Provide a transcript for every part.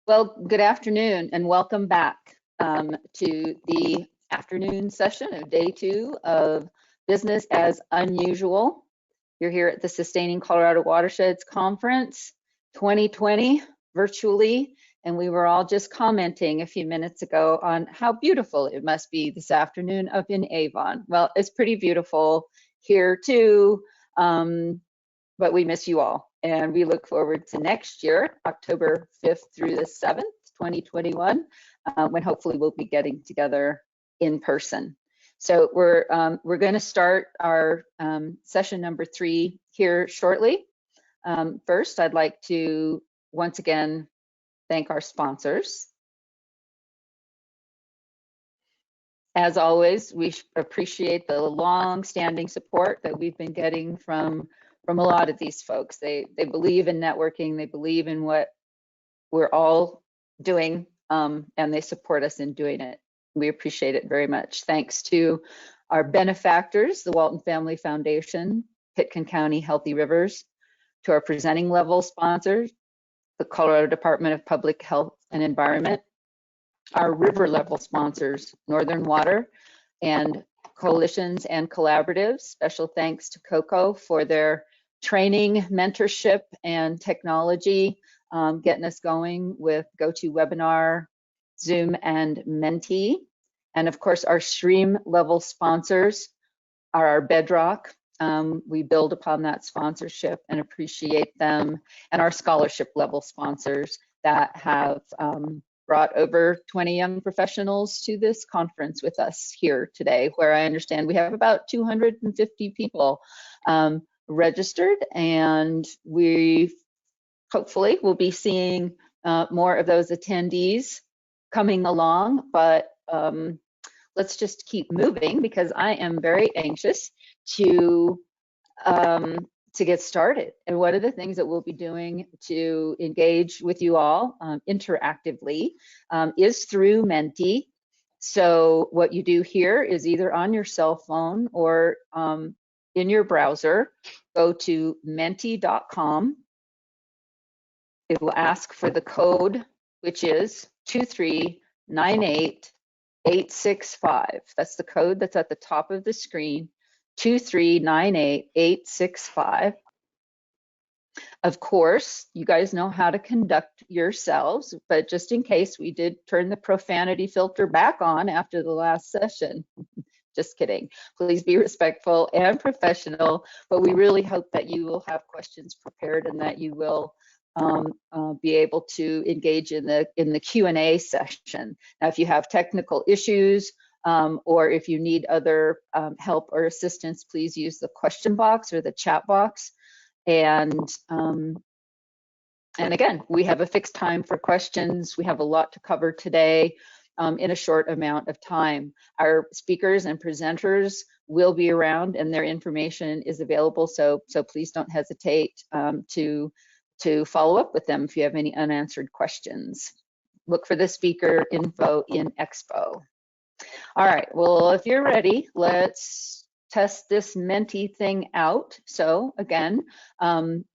Well, good afternoon and welcome back to the afternoon session of day 2 of Business as Unusual. You're here at the Sustaining Colorado Watersheds Conference 2020 virtually, and we were all just commenting a few minutes ago on how beautiful it must be this afternoon up in Avon. Well, it's pretty beautiful here too, but we miss you all. And we look forward to next year, October 5th through the 7th, 2021, when hopefully we'll be getting together in person. So we're going to start our session number 3 here shortly. First, I'd like to once again thank our sponsors. As always, we appreciate the long-standing support that we've been getting from a lot of these folks. They believe in networking, they believe in what we're all doing, and they support us in doing it. We appreciate it very much. Thanks to our benefactors, the Walton Family Foundation, Pitkin County Healthy Rivers, to our presenting level sponsors, the Colorado Department of Public Health and Environment, our river level sponsors, Northern Water, and coalitions and collaboratives. Special thanks to COCO for their training, mentorship, and technology, getting us going with GoToWebinar, Zoom, and Menti. And of course, our stream level sponsors are our bedrock. We build upon that sponsorship and appreciate them, and our scholarship level sponsors that have brought over 20 young professionals to this conference with us here today, where I understand we have about 250 people registered, and we hopefully will be seeing more of those attendees coming along, but let's just keep moving because I am very anxious to get started. And one of the things that we'll be doing to engage with you all interactively is through Menti. So what you do here is either on your cell phone or in your browser, go to menti.com. It will ask for the code, which is 2398865. That's the code that's at the top of the screen, 2398865. Of course, you guys know how to conduct yourselves, but just in case, we did turn the profanity filter back on after the last session. Just kidding. Please be respectful and professional, but we really hope that you will have questions prepared and that you will be able to engage in the Q&A session. Now, if you have technical issues or if you need other help or assistance, please use the question box or the chat box. And again, we have a fixed time for questions. We have a lot to cover today in a short amount of time. Our speakers and presenters will be around and their information is available, so please don't hesitate to follow up with them if you have any unanswered questions. Look for the speaker info in Expo. All right, well, if you're ready, let's test this Menti thing out. So again,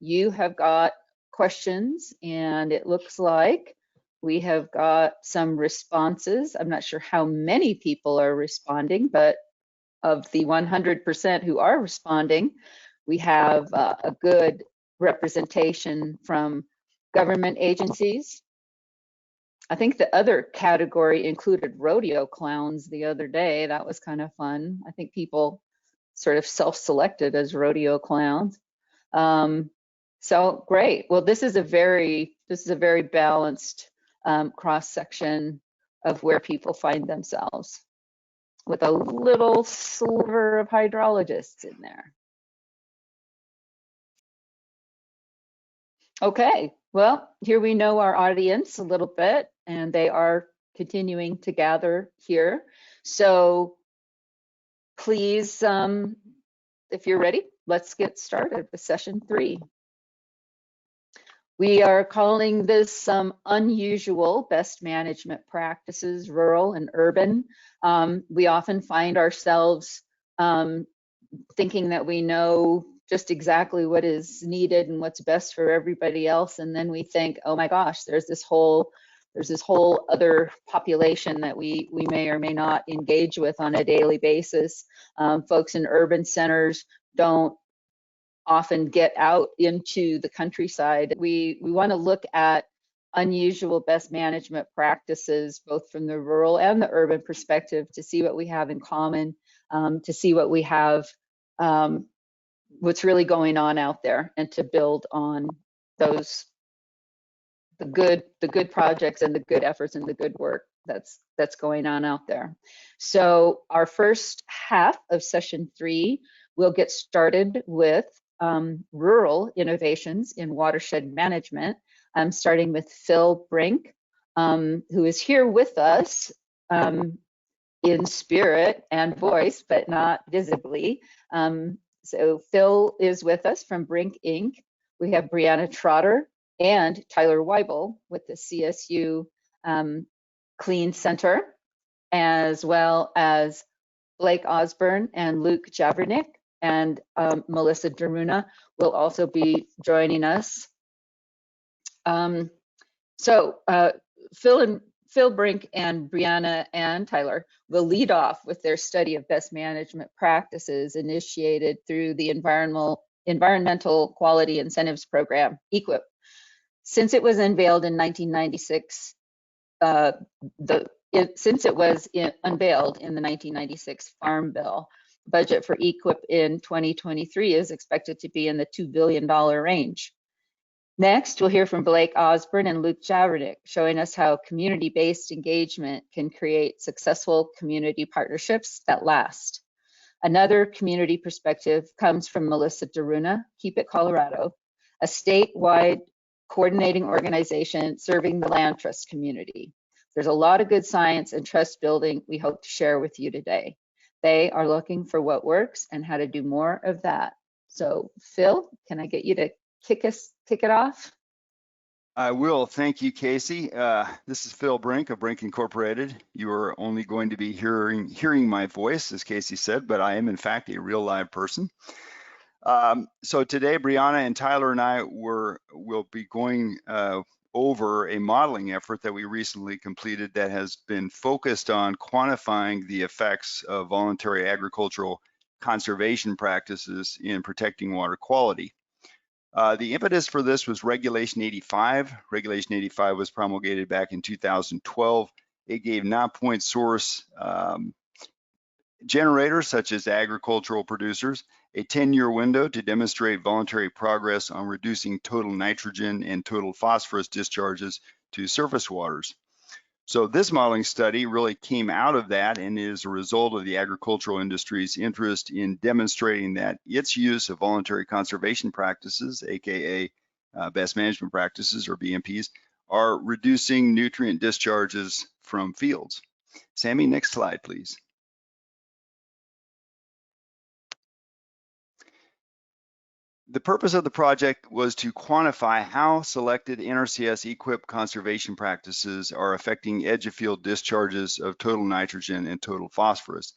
you have got questions, and it looks like we have got some responses. I'm not sure how many people are responding, but of the 100% who are responding, we have a good representation from government agencies. I think the other category included rodeo clowns the other day. That was kind of fun. I think people sort of self-selected as rodeo clowns. So great. Well, this is a very balanced cross-section of where people find themselves, with a little sliver of hydrologists in there. Okay, well, here we know our audience a little bit, and they are continuing to gather here. So please, if you're ready, let's get started with session 3. We are calling this unusual best management practices, rural and urban. We often find ourselves thinking that we know just exactly what is needed and what's best for everybody else. And then we think, oh my gosh, there's this whole there's this whole other population that we may or may not engage with on a daily basis. Folks in urban centers don't often get out into the countryside. We want to look at unusual best management practices, both from the rural and the urban perspective, to see what we have in common, to see what we have, what's really going on out there, and to build on those, the good projects and the good efforts and the good work that's going on out there. So our first half of session 3, we'll get started with rural innovations in watershed management. I'm starting with Phil Brink, who is here with us in spirit and voice, but not visibly. So Phil is with us from Brink, Inc. We have Brianna Trotter and Tyler Wible with the CSU Clean Center, as well as Blake Osborne and Luke Javernick, and Melissa Daruna will also be joining us. Phil Brink and Brianna and Tyler will lead off with their study of best management practices initiated through the Environmental Quality Incentives Program, EQIP. Since it was unveiled in 1996, since it was unveiled in the 1996 Farm Bill, budget for EQIP in 2023 is expected to be in the $2 billion range. Next, we'll hear from Blake Osborne and Luke Javernick, showing us how community-based engagement can create successful community partnerships that last. Another community perspective comes from Melissa Daruna, Keep It Colorado, a statewide coordinating organization serving the land trust community. There's a lot of good science and trust building we hope to share with you today. They are looking for what works and how to do more of that. So Phil, can I get you to kick it off? I will. Thank you, Casey. This is Phil Brink of Brink Incorporated. You are only going to be hearing my voice, as Casey said, but I am in fact a real live person. So today, Brianna and Tyler and I will be going over a modeling effort that we recently completed that has been focused on quantifying the effects of voluntary agricultural conservation practices in protecting water quality. The impetus for this was Regulation 85. Regulation 85 was promulgated back in 2012. It gave nonpoint source generators, such as agricultural producers, a 10-year window to demonstrate voluntary progress on reducing total nitrogen and total phosphorus discharges to surface waters. So this modeling study really came out of that and is a result of the agricultural industry's interest in demonstrating that its use of voluntary conservation practices, aka best management practices or BMPs, are reducing nutrient discharges from fields. Sammy, next slide, please. The purpose of the project was to quantify how selected NRCS EQIP conservation practices are affecting edge of field discharges of total nitrogen and total phosphorus.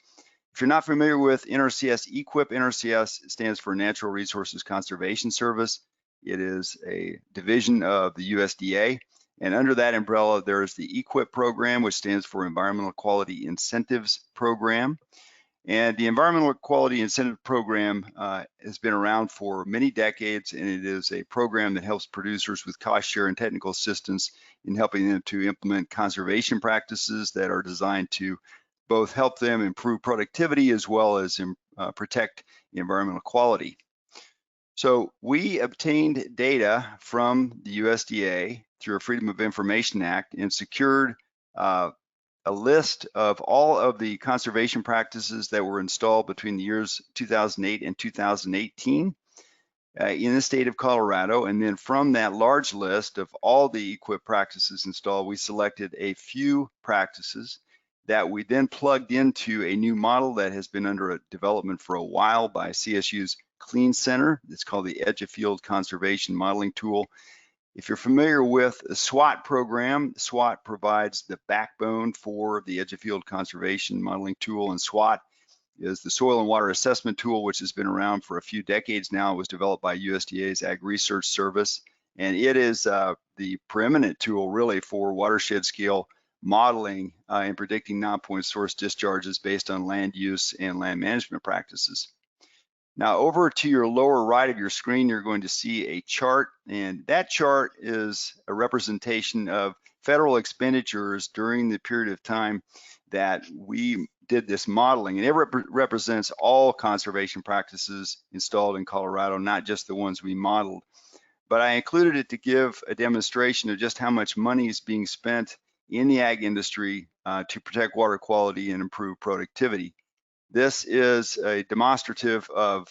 If you're not familiar with NRCS EQIP, NRCS stands for Natural Resources Conservation Service. It is a division of the USDA, and under that umbrella, there is the EQIP program, which stands for Environmental Quality Incentives Program. And the Environmental Quality Incentive Program has been around for many decades, and it is a program that helps producers with cost share and technical assistance in helping them to implement conservation practices that are designed to both help them improve productivity as well as protect environmental quality. So we obtained data from the USDA through a Freedom of Information Act and secured a list of all of the conservation practices that were installed between the years 2008 and 2018 in the state of Colorado. And then from that large list of all the EQIP practices installed, we selected a few practices that we then plugged into a new model that has been under development for a while by CSU's Clean Center. It's called the Edge of Field Conservation Modeling Tool. If you're familiar with the SWAT program, SWAT provides the backbone for the Edge of Field Conservation Modeling Tool, and SWAT is the Soil and Water Assessment Tool, which has been around for a few decades now. It was developed by USDA's Ag Research Service, And it is the preeminent tool really for watershed scale modeling and predicting non-point source discharges based on land use and land management practices. Now over to your lower right of your screen, you're going to see a chart, and that chart is a representation of federal expenditures during the period of time that we did this modeling, and it represents all conservation practices installed in Colorado, not just the ones we modeled. But I included it to give a demonstration of just how much money is being spent in the ag industry to protect water quality and improve productivity. This is a demonstrative of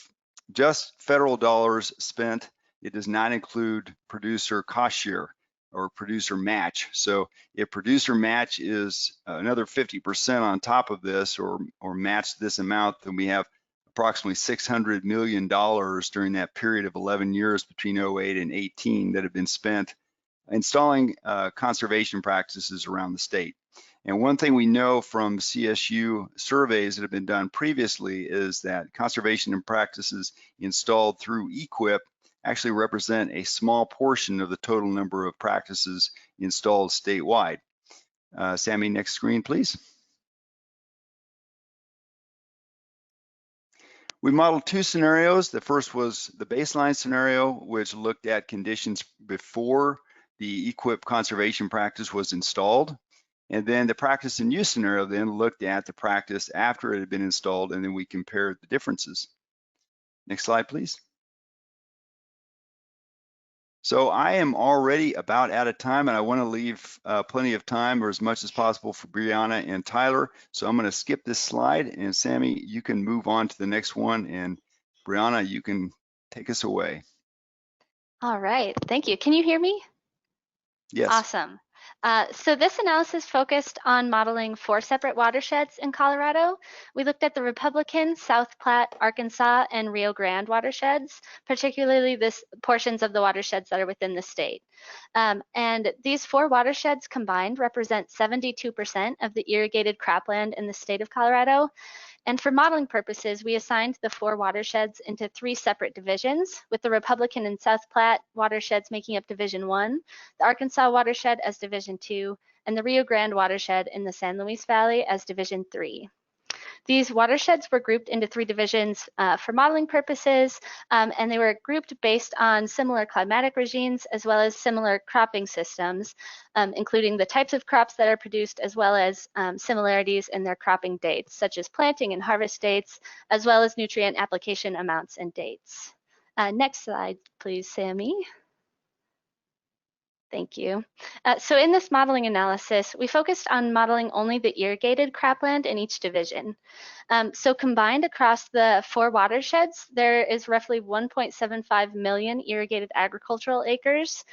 just federal dollars spent. It does not include producer cost share or producer match. So if producer match is another 50% on top of this or match this amount, then we have approximately $600 million during that period of 11 years between 08 and 18 that have been spent installing conservation practices around the state. And one thing we know from CSU surveys that have been done previously is that conservation practices installed through EQIP actually represent a small portion of the total number of practices installed statewide. Sammy, next screen, please. We modeled two scenarios. The first was the baseline scenario, which looked at conditions before the EQIP conservation practice was installed. And then the practice and use scenario then looked at the practice after it had been installed, and then we compared the differences. Next slide, please. So I am already about out of time, and I want to leave plenty of time, or as much as possible, for Brianna and Tyler. So I'm going to skip this slide, and Sammy, you can move on to the next one, and Brianna, you can take us away. All right, thank you. Can you hear me? Yes. Awesome. So this analysis focused on modeling 4 separate watersheds in Colorado. We looked at the Republican, South Platte, Arkansas, and Rio Grande watersheds, particularly portions of the watersheds that are within the state. And these 4 watersheds combined represent 72% of the irrigated cropland in the state of Colorado. And for modeling purposes, we assigned the 4 watersheds into 3 separate divisions, with the Republican and South Platte watersheds making up Division 1, the Arkansas watershed as Division 2, and the Rio Grande watershed in the San Luis Valley as Division 3. These watersheds were grouped into 3 divisions for modeling purposes, and they were grouped based on similar climatic regimes as well as similar cropping systems, including the types of crops that are produced as well as similarities in their cropping dates, such as planting and harvest dates, as well as nutrient application amounts and dates. Next slide, please, Sammy. Thank you. So in this modeling analysis, we focused on modeling only the irrigated cropland in each division. So combined across the 4 watersheds, there is roughly 1.75 million irrigated agricultural acres,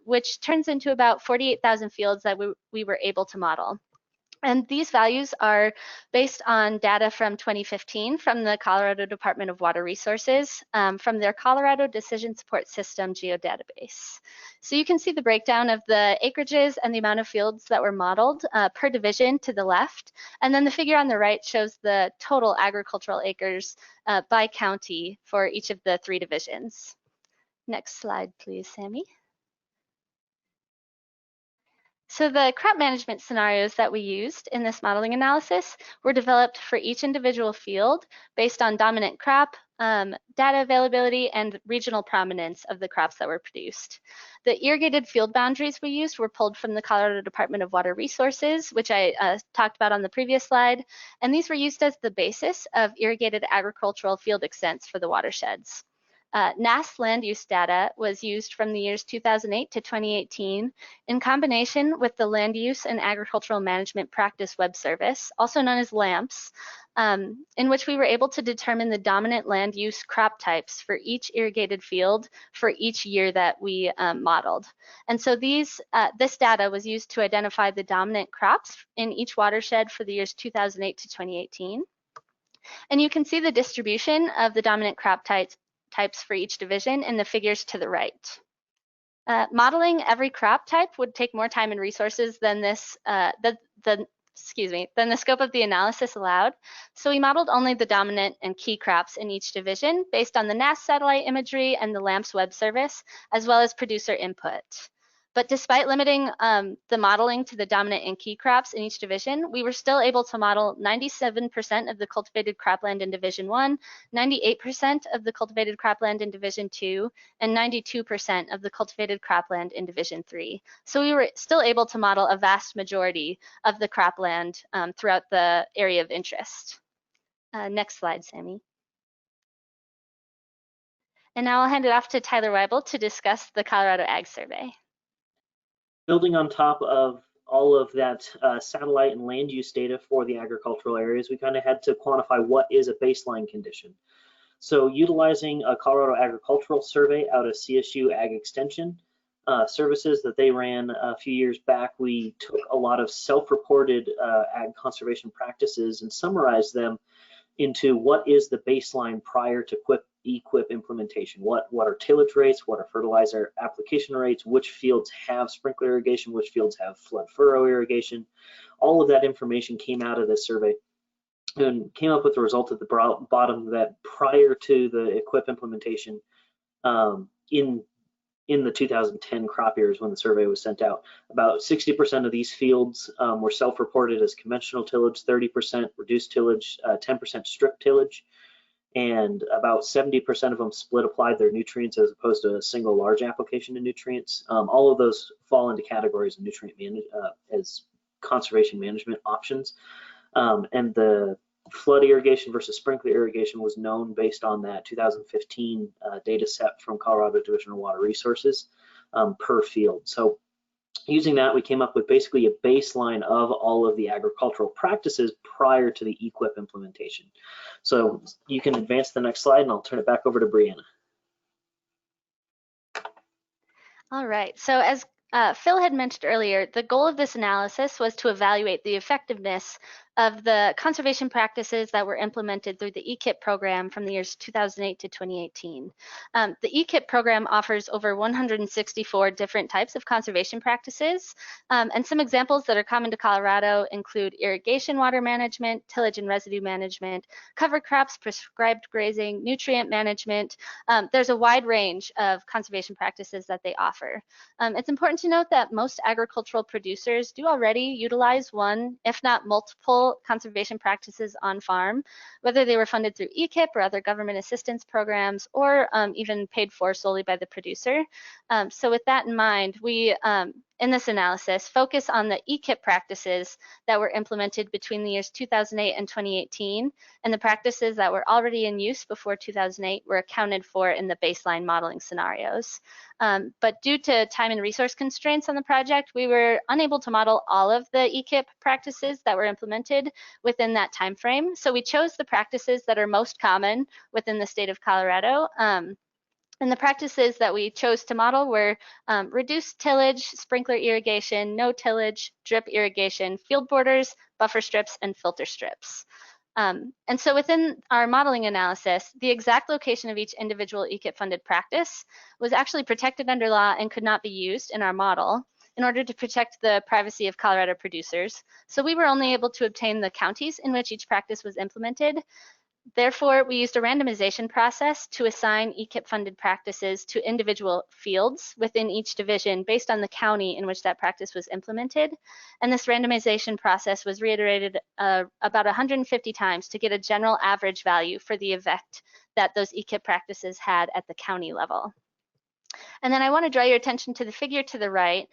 which turns into about 48,000 fields that we were able to model. And these values are based on data from 2015 from the Colorado Department of Water Resources from their Colorado Decision Support System geodatabase. So you can see the breakdown of the acreages and the amount of fields that were modeled per division to the left. And then the figure on the right shows the total agricultural acres by county for each of the 3 divisions. Next slide, please, Sammy. So the crop management scenarios that we used in this modeling analysis were developed for each individual field based on dominant crop, data availability, and regional prominence of the crops that were produced. The irrigated field boundaries we used were pulled from the Colorado Department of Water Resources, which I talked about on the previous slide, and these were used as the basis of irrigated agricultural field extents for the watersheds. NASS land use data was used from the years 2008 to 2018 in combination with the Land Use and Agricultural Management Practice Web Service, also known as LAMPS, in which we were able to determine the dominant land use crop types for each irrigated field for each year that we modeled. And so this data was used to identify the dominant crops in each watershed for the years 2008 to 2018. And you can see the distribution of the dominant crop types for each division in the figures to the right. Modeling every crop type would take more time and resources than this, the than the scope of the analysis allowed. So we modeled only the dominant and key crops in each division based on the NAS satellite imagery and the LAMPS web service, as well as producer input. But despite limiting the modeling to the dominant and key crops in each division, we were still able to model 97% of the cultivated cropland in Division 1, 98% of the cultivated cropland in Division 2, and 92% of the cultivated cropland in Division 3. So we were still able to model a vast majority of the cropland throughout the area of interest. Next slide, Sammy. And now I'll hand it off to Tyler Wible to discuss the Colorado Ag Survey. Building on top of all of that satellite and land use data for the agricultural areas, we kind of had to quantify what is a baseline condition. So utilizing a Colorado Agricultural Survey out of CSU Ag Extension services that they ran a few years back, we took a lot of self-reported ag conservation practices and summarized them into what is the baseline prior to EQIP implementation. What are tillage rates, what are fertilizer application rates, which fields have sprinkler irrigation, which fields have flood furrow irrigation. All of that information came out of this survey and came up with the result at the bottom that prior to the EQIP implementation in the 2010 crop years when the survey was sent out, about 60% of these fields were self-reported as conventional tillage, 30% reduced tillage, 10% strip tillage, and about 70% of them split applied their nutrients as opposed to a single large application of nutrients. All of those fall into categories of nutrient as conservation management options. And the flood irrigation versus sprinkler irrigation was known based on that 2015 data set from Colorado Division of Water Resources per field. So using that, we came up with basically a baseline of all of the agricultural practices prior to the EQIP implementation. So you can advance the next slide and I'll turn it back over to Brianna. All right, so as Phil had mentioned earlier, the goal of this analysis was to evaluate the effectiveness of the conservation practices that were implemented through the EQIP program from the years 2008 to 2018. The EQIP program offers over 164 different types of conservation practices, and some examples that are common to Colorado include irrigation water management, tillage and residue management, cover crops, prescribed grazing, nutrient management. There's a wide range of conservation practices that they offer. It's important to note that most agricultural producers do already utilize one, if not multiple, conservation practices on farm, whether they were funded through EQIP or other government assistance programs, or even paid for solely by the producer. So with that in mind, we, in this analysis, focus on the EQIP practices that were implemented between the years 2008 and 2018, and the practices that were already in use before 2008 were accounted for in the baseline modeling scenarios. But due to time and resource constraints on the project, we were unable to model all of the EQIP practices that were implemented within that time frame. So we chose the practices that are most common within the state of Colorado. And the practices that we chose to model were reduced tillage, sprinkler irrigation, no tillage, drip irrigation, field borders, buffer strips, and filter strips. And so within our modeling analysis, the exact location of each individual EQIP-funded practice was actually protected under law and could not be used in our model in order to protect the privacy of Colorado producers. So we were only able to obtain the counties in which each practice was implemented. Therefore, we used a randomization process to assign EQIP-funded practices to individual fields within each division based on the county in which that practice was implemented. And this randomization process was reiterated about 150 times to get a general average value for the effect that those EQIP practices had at the county level. And then I want to draw your attention to the figure to the right.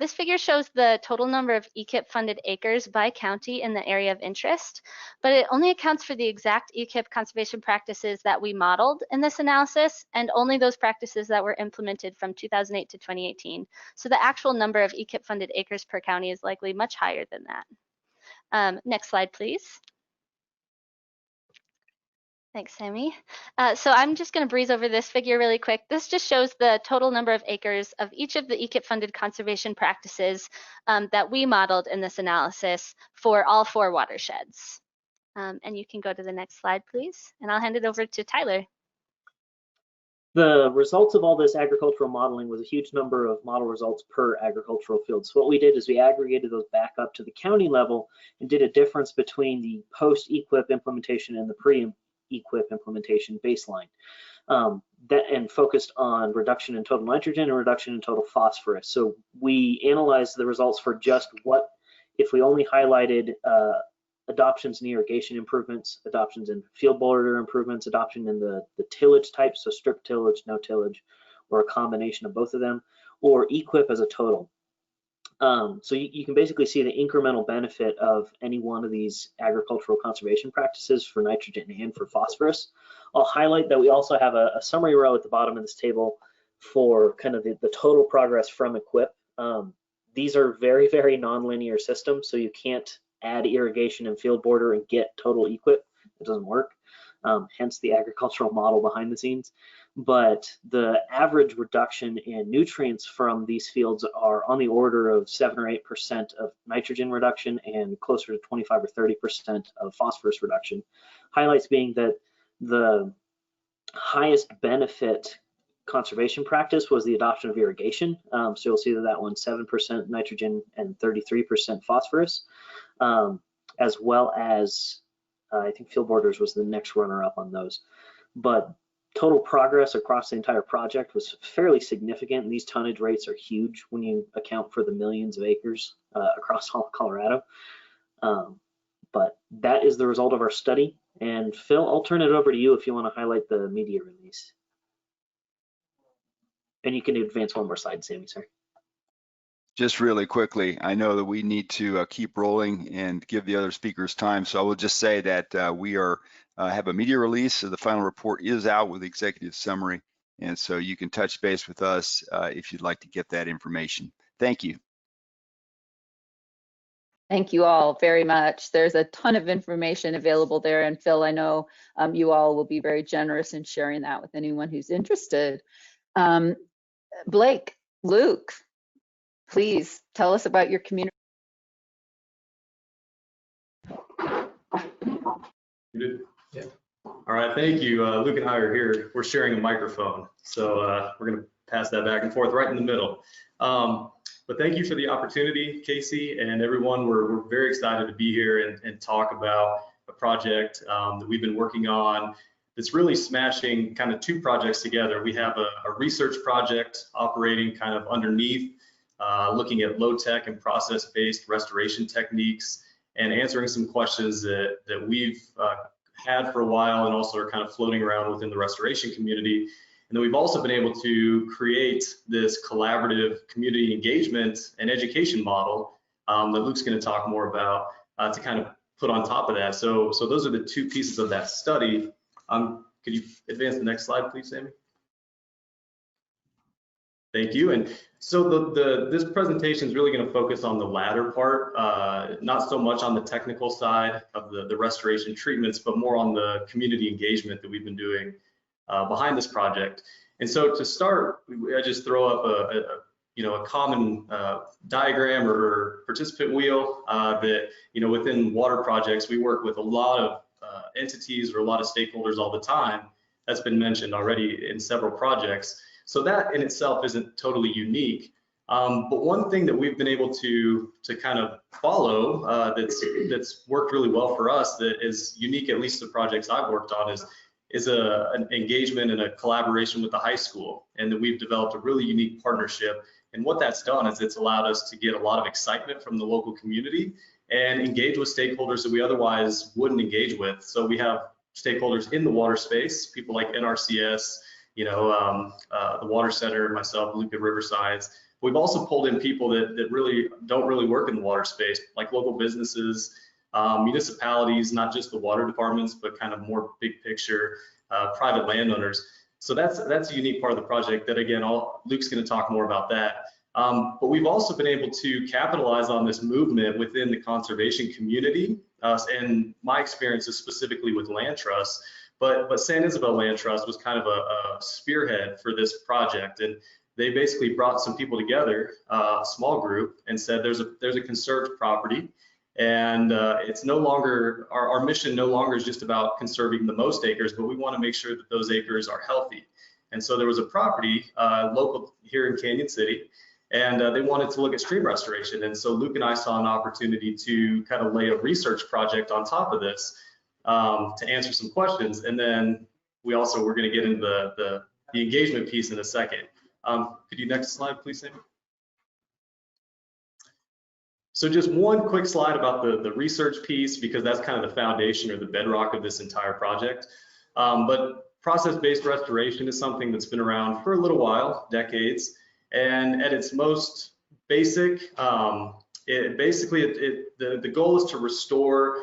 This figure shows the total number of EQIP-funded acres by county in the area of interest, but it only accounts for the exact EQIP conservation practices that we modeled in this analysis, and only those practices that were implemented from 2008 to 2018. So the actual number of EQIP-funded acres per county is likely much higher than that. Next slide, please. Thanks, Sammy. So I'm just going to breeze over this figure really quick. This just shows the total number of acres of each of the EQIP-funded conservation practices that we modeled in this analysis for all 4 watersheds. And you can go to the next slide, please. And I'll hand it over to Tyler. The results of all this agricultural modeling was a huge number of model results per agricultural field. So what we did is we aggregated those back up to the county level and did a difference between the post-EQIP implementation and the pre-EQIP implementation baseline. And focused on reduction in total nitrogen and reduction in total phosphorus. So we analyzed the results for just what, if we only highlighted adoptions in irrigation improvements, adoptions in field border improvements, adoption in the tillage type, so strip tillage, no tillage, or a combination of both of them, or EQIP as a total. So you can basically see the incremental benefit of any one of these agricultural conservation practices for nitrogen and for phosphorus. I'll highlight that we also have a summary row at the bottom of this table for kind of the total progress from EQIP. These are very, very nonlinear systems, so you can't add irrigation and field border and get total EQIP. It doesn't work, hence the agricultural model behind the scenes. But the average reduction in nutrients from these fields are on the order of 7 or 8% of nitrogen reduction and closer to 25 or 30% of phosphorus reduction. Highlights being that the highest benefit conservation practice was the adoption of irrigation. So you'll see that one's 7% nitrogen and 33% phosphorus, as well as I think field borders was the next runner up on those. But total progress across the entire project was fairly significant, and these tonnage rates are huge when you account for the millions of acres across all of Colorado. But that is the result of our study. And Phil, I'll turn it over to you if you want to highlight the media release. And you can advance one more slide, Sammy, sorry. Just really quickly, I know that we need to keep rolling and give the other speakers time, so I will just say that we have a media release. So the final report is out with the executive summary, and so you can touch base with us if you'd like to get that information. Thank you. Thank you all very much. There's a ton of information available there, and Phil, I know you all will be very generous in sharing that with anyone who's interested. Blake, Luke, please tell us about your community. Yeah. All right, thank you. Luke and I are here. We're sharing a microphone, so we're going to pass that back and forth right in the middle. But thank you for the opportunity, Casey, and everyone. We're very excited to be here and talk about a project that we've been working on. It's really smashing kind of two projects together. We have a research project operating kind of underneath, looking at low-tech and process-based restoration techniques and answering some questions that we've had for a while and also are kind of floating around within the restoration community. And then we've also been able to create this collaborative community engagement and education model that Luke's going to talk more about to kind of put on top of that. So those are the two pieces of that study. Could you advance the next slide, please, Sammy? Thank you. And so this presentation is really going to focus on the latter part, not so much on the technical side of the restoration treatments, but more on the community engagement that we've been doing behind this project. And so to start, I just throw up a common diagram or participant wheel that, within water projects, we work with a lot of entities or a lot of stakeholders all the time. That's been mentioned already in several projects. So that in itself isn't totally unique. But one thing that we've been able to kind of follow that's worked really well for us, that is unique, at least the projects I've worked on, is an engagement and a collaboration with the high school, and that we've developed a really unique partnership. And what that's done is it's allowed us to get a lot of excitement from the local community and engage with stakeholders that we otherwise wouldn't engage with. So we have stakeholders in the water space, people like NRCS, the Water Center, myself, Luke at Riversides. We've also pulled in people that really don't really work in the water space, like local businesses, municipalities, not just the water departments, but kind of more big picture private landowners. So that's a unique part of the project that, again, Luke's going to talk more about that. But we've also been able to capitalize on this movement within the conservation community. And my experience is specifically with land trusts, but San Isabel Land Trust was kind of a spearhead for this project. And they basically brought some people together, a small group, and said there's a conserved property. And it's no longer, our mission no longer is just about conserving the most acres, but we want to make sure that those acres are healthy. And so there was a property local here in Canyon City, and they wanted to look at stream restoration. And so Luke and I saw an opportunity to kind of lay a research project on top of this to answer some questions. And then we also were going to get into the engagement piece in a second. Could you next slide, please, Sammy? So just one quick slide about the research piece, because that's kind of the foundation or the bedrock of this entire project. But process-based restoration is something that's been around for a little while, decades. And at its most basic, the goal is to restore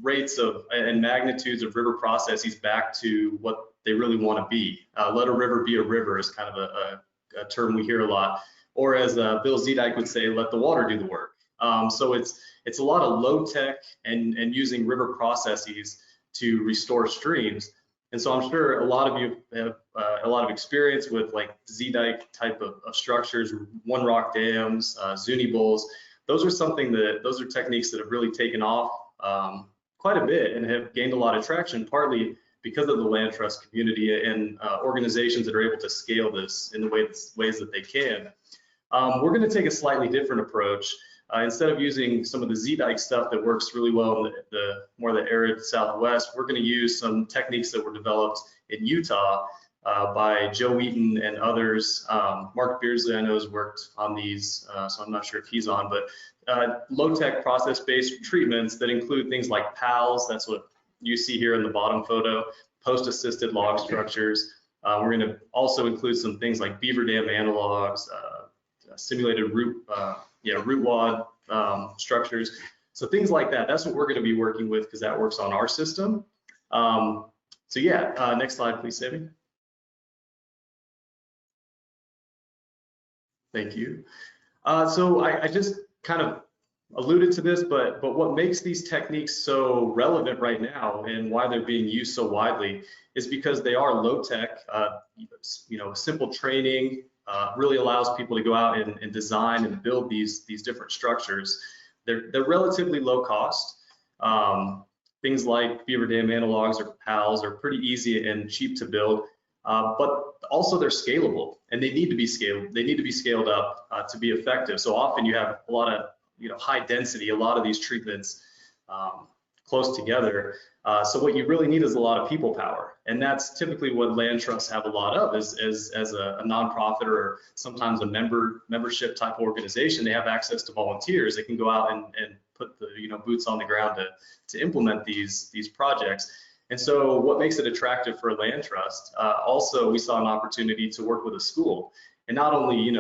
rates of and magnitudes of river processes back to what they really want to be. Let a river be a river is kind of a term we hear a lot. Or as Bill Zedike would say, let the water do the work. So it's a lot of low tech and using river processes to restore streams. And so I'm sure a lot of you have a lot of experience with like Zedike type of structures, one rock dams, Zuni bowls. Those are techniques that have really taken off quite a bit and have gained a lot of traction, partly because of the land trust community and organizations that are able to scale this in the ways that they can. We're going to take a slightly different approach. Instead of using some of the Zedike stuff that works really well in the more the arid Southwest, we're going to use some techniques that were developed in Utah by Joe Eaton and others. Mark Beardsley, I know, has worked on these, so I'm not sure if he's on, but low-tech process-based treatments that include things like PALs, that's what you see here in the bottom photo, post-assisted log structures. We're going to also include some things like beaver dam analogs, simulated root wad structures. So things like that, that's what we're going to be working with because that works on our system. So yeah, next slide, please, Sammy. Thank you. So I just kind of alluded to this, but what makes these techniques so relevant right now and why they're being used so widely is because they are low tech. Simple training really allows people to go out and design and build these different structures. They're relatively low cost. Things like beaver dam analogs or PALs are pretty easy and cheap to build, but also they're scalable and they need to be scaled. They need to be scaled up to be effective. So often you have a lot of high density, a lot of these treatments close together. So what you really need is a lot of people power. And that's typically what land trusts have a lot of as a nonprofit or sometimes a membership type organization. They have access to volunteers. They can go out and put the boots on the ground to implement these projects. And so what makes it attractive for a land trust? Also, we saw an opportunity to work with a school and not only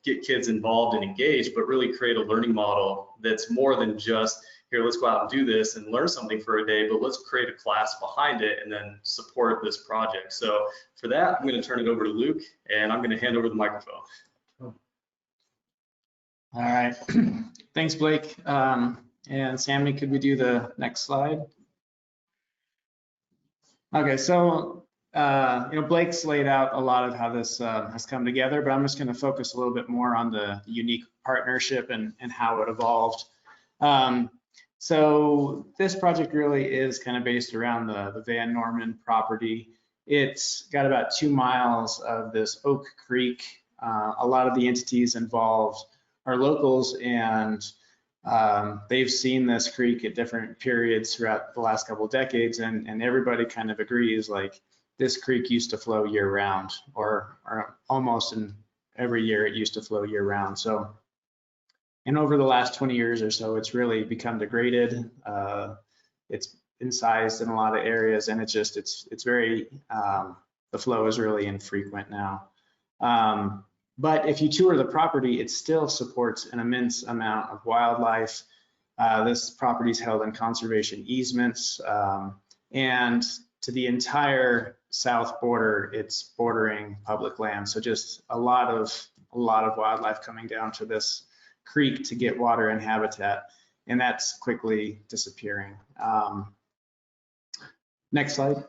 get kids involved and engaged, but really create a learning model that's more than just here, let's go out and do this and learn something for a day, but let's create a class behind it and then support this project. So for that, I'm going to turn it over to Luke and I'm going to hand over the microphone. All right, thanks, Blake. And Sammy, could we do the next slide? Okay, so Blake's laid out a lot of how this has come together, but I'm just going to focus a little bit more on the unique partnership and how it evolved. So this project really is kind of based around the Van Norman property. It's got about 2 miles of this Oak Creek. A lot of the entities involved are locals, and they've seen this creek at different periods throughout the last couple of decades, and everybody kind of agrees like this creek used to flow year round, or almost in every year it used to flow year round. So, and over the last 20 years or so, it's really become degraded. It's incised in a lot of areas, and it's very, the flow is really infrequent now. But if you tour the property, it still supports an immense amount of wildlife. This property is held in conservation easements, and to the entire south border, it's bordering public land. So just a lot of wildlife coming down to this creek to get water and habitat, and that's quickly disappearing. Next slide.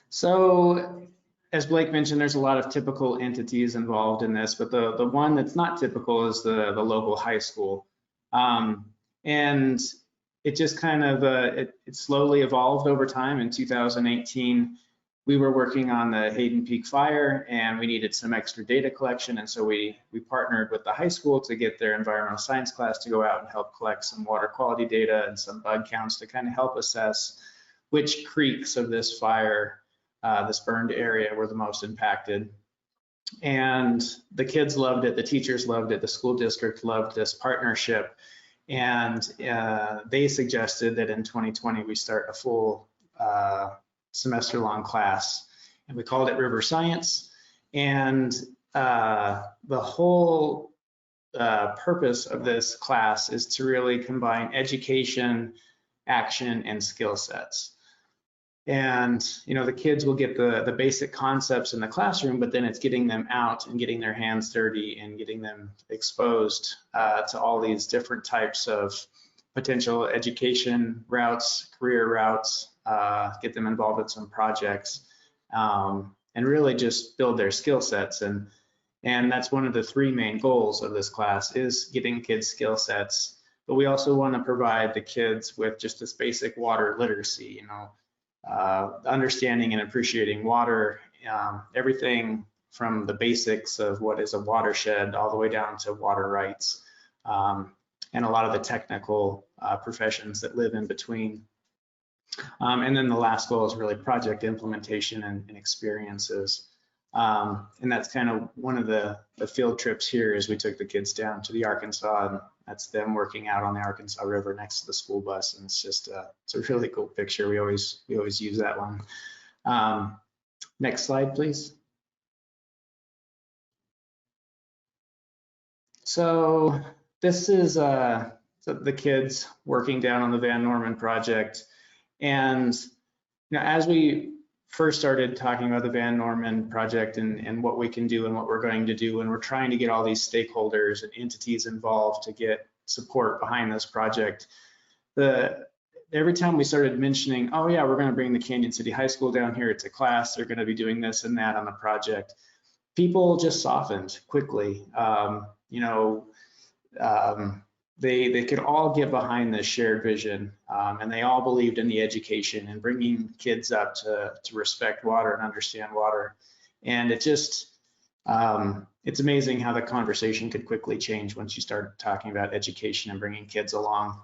So as Blake mentioned, there's a lot of typical entities involved in this, but the one that's not typical is the local high school. And it just kind of, it slowly evolved over time. In 2018, we were working on the Hayden Peak fire and we needed some extra data collection. And so we partnered with the high school to get their environmental science class to go out and help collect some water quality data and some bug counts to kind of help assess which creeks of this fire, this burned area, were the most impacted. And the kids loved it, the teachers loved it, the school district loved this partnership. And they suggested that in 2020 we start a full semester-long class, and we called it River Science. And the whole purpose of this class is to really combine education, action, and skill sets. And the kids will get the basic concepts in the classroom, but then it's getting them out and getting their hands dirty and getting them exposed to all these different types of potential education routes, career routes, get them involved in some projects, and really just build their skill sets. And that's one of the three main goals of this class, is getting kids skill sets. But we also want to provide the kids with just this basic water literacy, understanding and appreciating water, everything from the basics of what is a watershed all the way down to water rights, and a lot of the technical professions that live in between. And then the last goal is really project implementation and experiences. And that's kind of one of the field trips here, is we took the kids down to the Arkansas, and that's them working out on the Arkansas River next to the school bus. And it's just it's a really cool picture. We always use that one. Next slide, please. So this is the kids working down on the Van Norman project. And as we first started talking about the Van Norman project and what we can do and what we're going to do, and we're trying to get all these stakeholders and entities involved to get support behind this project, every time we started mentioning, oh yeah, we're going to bring the Canyon City High School down here, it's a class, they're going to be doing this and that on the project, people just softened quickly. They could all get behind this shared vision, and they all believed in the education and bringing kids up to respect water and understand water. And it just, it's amazing how the conversation could quickly change once you start talking about education and bringing kids along.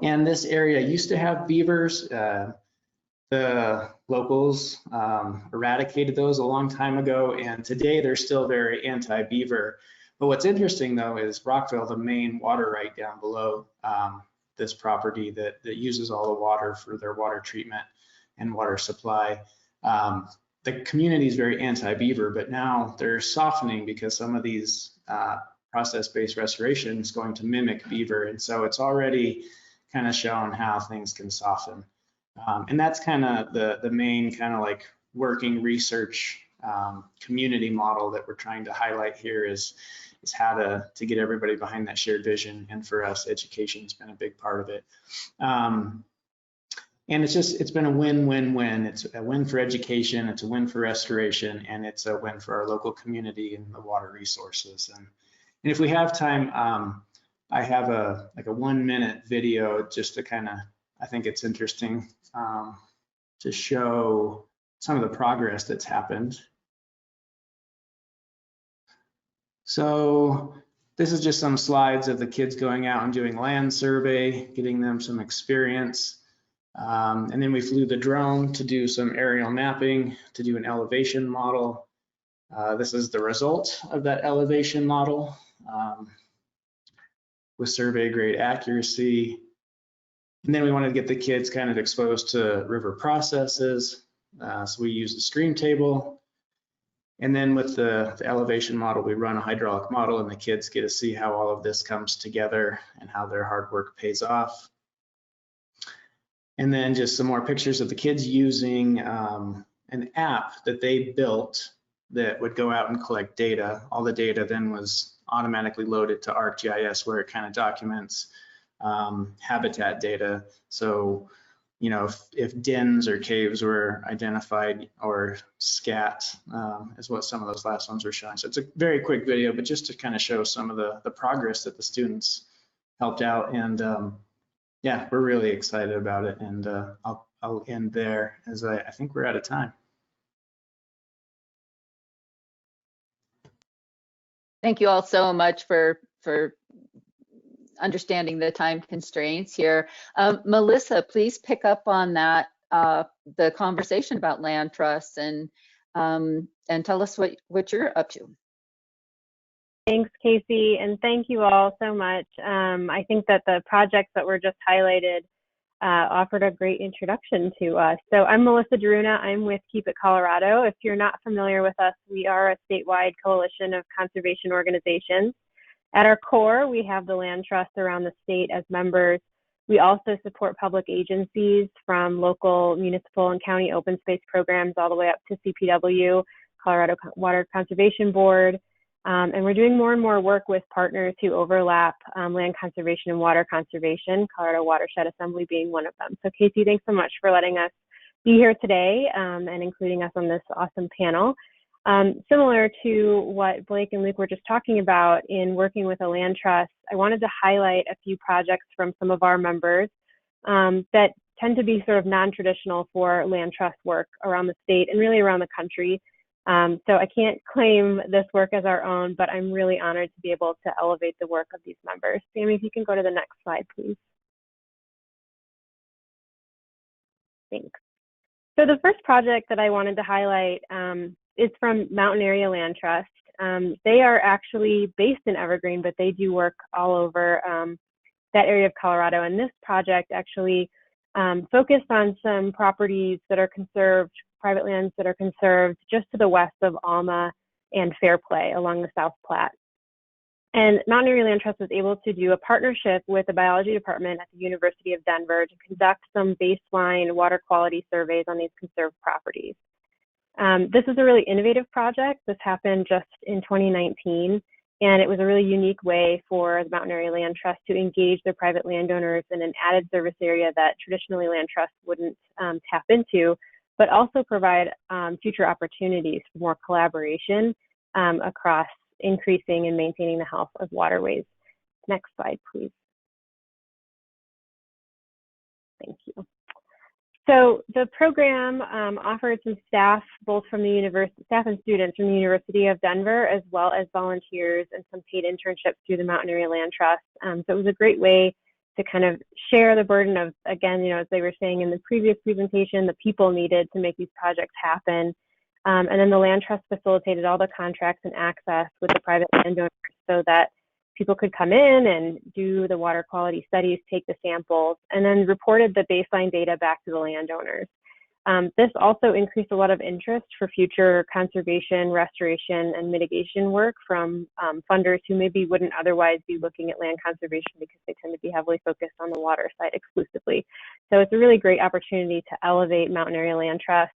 And this area used to have beavers. The locals eradicated those a long time ago, and today they're still very anti-beaver. But what's interesting though is Rockville, the main water right down below this property that uses all the water for their water treatment and water supply. The community is very anti-beaver, but now they're softening because some of these process-based restoration is going to mimic beaver. And so it's already kind of shown how things can soften. And that's kind of the main kind of like working research community model that we're trying to highlight here, is how to get everybody behind that shared vision. And for us, education has been a big part of it. And it's been a win-win-win. It's a win for education, it's a win for restoration, and it's a win for our local community and the water resources. And if we have time, I have a 1-minute video just to kind of, I think it's interesting to show some of the progress that's happened. So this is just some slides of the kids going out and doing land survey, getting them some experience. And then we flew the drone to do some aerial mapping, to do an elevation model. This is the result of that elevation model with survey grade accuracy. And then we wanted to get the kids kind of exposed to river processes. So we use the stream table. And then with the elevation model, we run a hydraulic model, and the kids get to see how all of this comes together and how their hard work pays off. And then just some more pictures of the kids using an app that they built that would go out and collect data. All the data then was automatically loaded to ArcGIS, where it kind of documents habitat data. So, if dens or caves were identified, or scat is what some of those last ones were showing. So it's a very quick video, but just to kind of show some of the progress that the students helped out. And yeah, we're really excited about it, and I'll end there as I think we're out of time. Thank you all so much for understanding the time constraints here. Melissa, please pick up on that, the conversation about land trusts, and tell us what you're up to. Thanks, Casey, and thank you all so much. I think that the projects that were just highlighted offered a great introduction to us. So I'm Melissa Daruna. I'm with Keep It Colorado. If you're not familiar with us, we are a statewide coalition of conservation organizations. At our core, we have the land trusts around the state as members. We also support public agencies from local, municipal, and county open space programs all the way up to CPW, Colorado Water Conservation Board. And we're doing more and more work with partners who overlap land conservation and water conservation, Colorado Watershed Assembly being one of them. So Casey, thanks so much for letting us be here today and including us on this awesome panel. Similar to what Blake and Luke were just talking about in working with a land trust, I wanted to highlight a few projects from some of our members that tend to be sort of non-traditional for land trust work around the state and really around the country. So I can't claim this work as our own, but I'm really honored to be able to elevate the work of these members. Sammy, if you can go to the next slide, please. Thanks. So the first project that I wanted to highlight is from Mountain Area Land Trust. They are actually based in Evergreen, but they do work all over that area of Colorado. And this project actually focused on some properties that are conserved, private lands that are conserved just to the west of Alma and Fairplay along the South Platte. And Mountain Area Land Trust was able to do a partnership with the biology department at the University of Denver to conduct some baseline water quality surveys on these conserved properties. This is a really innovative project. This happened just in 2019, and it was a really unique way for the Mountain Area Land Trust to engage their private landowners in an added service area that traditionally land trusts wouldn't tap into, but also provide future opportunities for more collaboration across increasing and maintaining the health of waterways. Next slide, please. Thank you. So the program offered some staff, both from the university, staff and students from the University of Denver, as well as volunteers and some paid internships through the Mountain Area Land Trust. So it was a great way to kind of share the burden of, again, as they were saying in the previous presentation, the people needed to make these projects happen. And then the Land Trust facilitated all the contracts and access with the private landowners so that people could come in and do the water quality studies, take the samples, and then reported the baseline data back to the landowners. This also increased a lot of interest for future conservation, restoration, and mitigation work from funders who maybe wouldn't otherwise be looking at land conservation because they tend to be heavily focused on the water side exclusively. So it's a really great opportunity to elevate Mountain Area Land Trust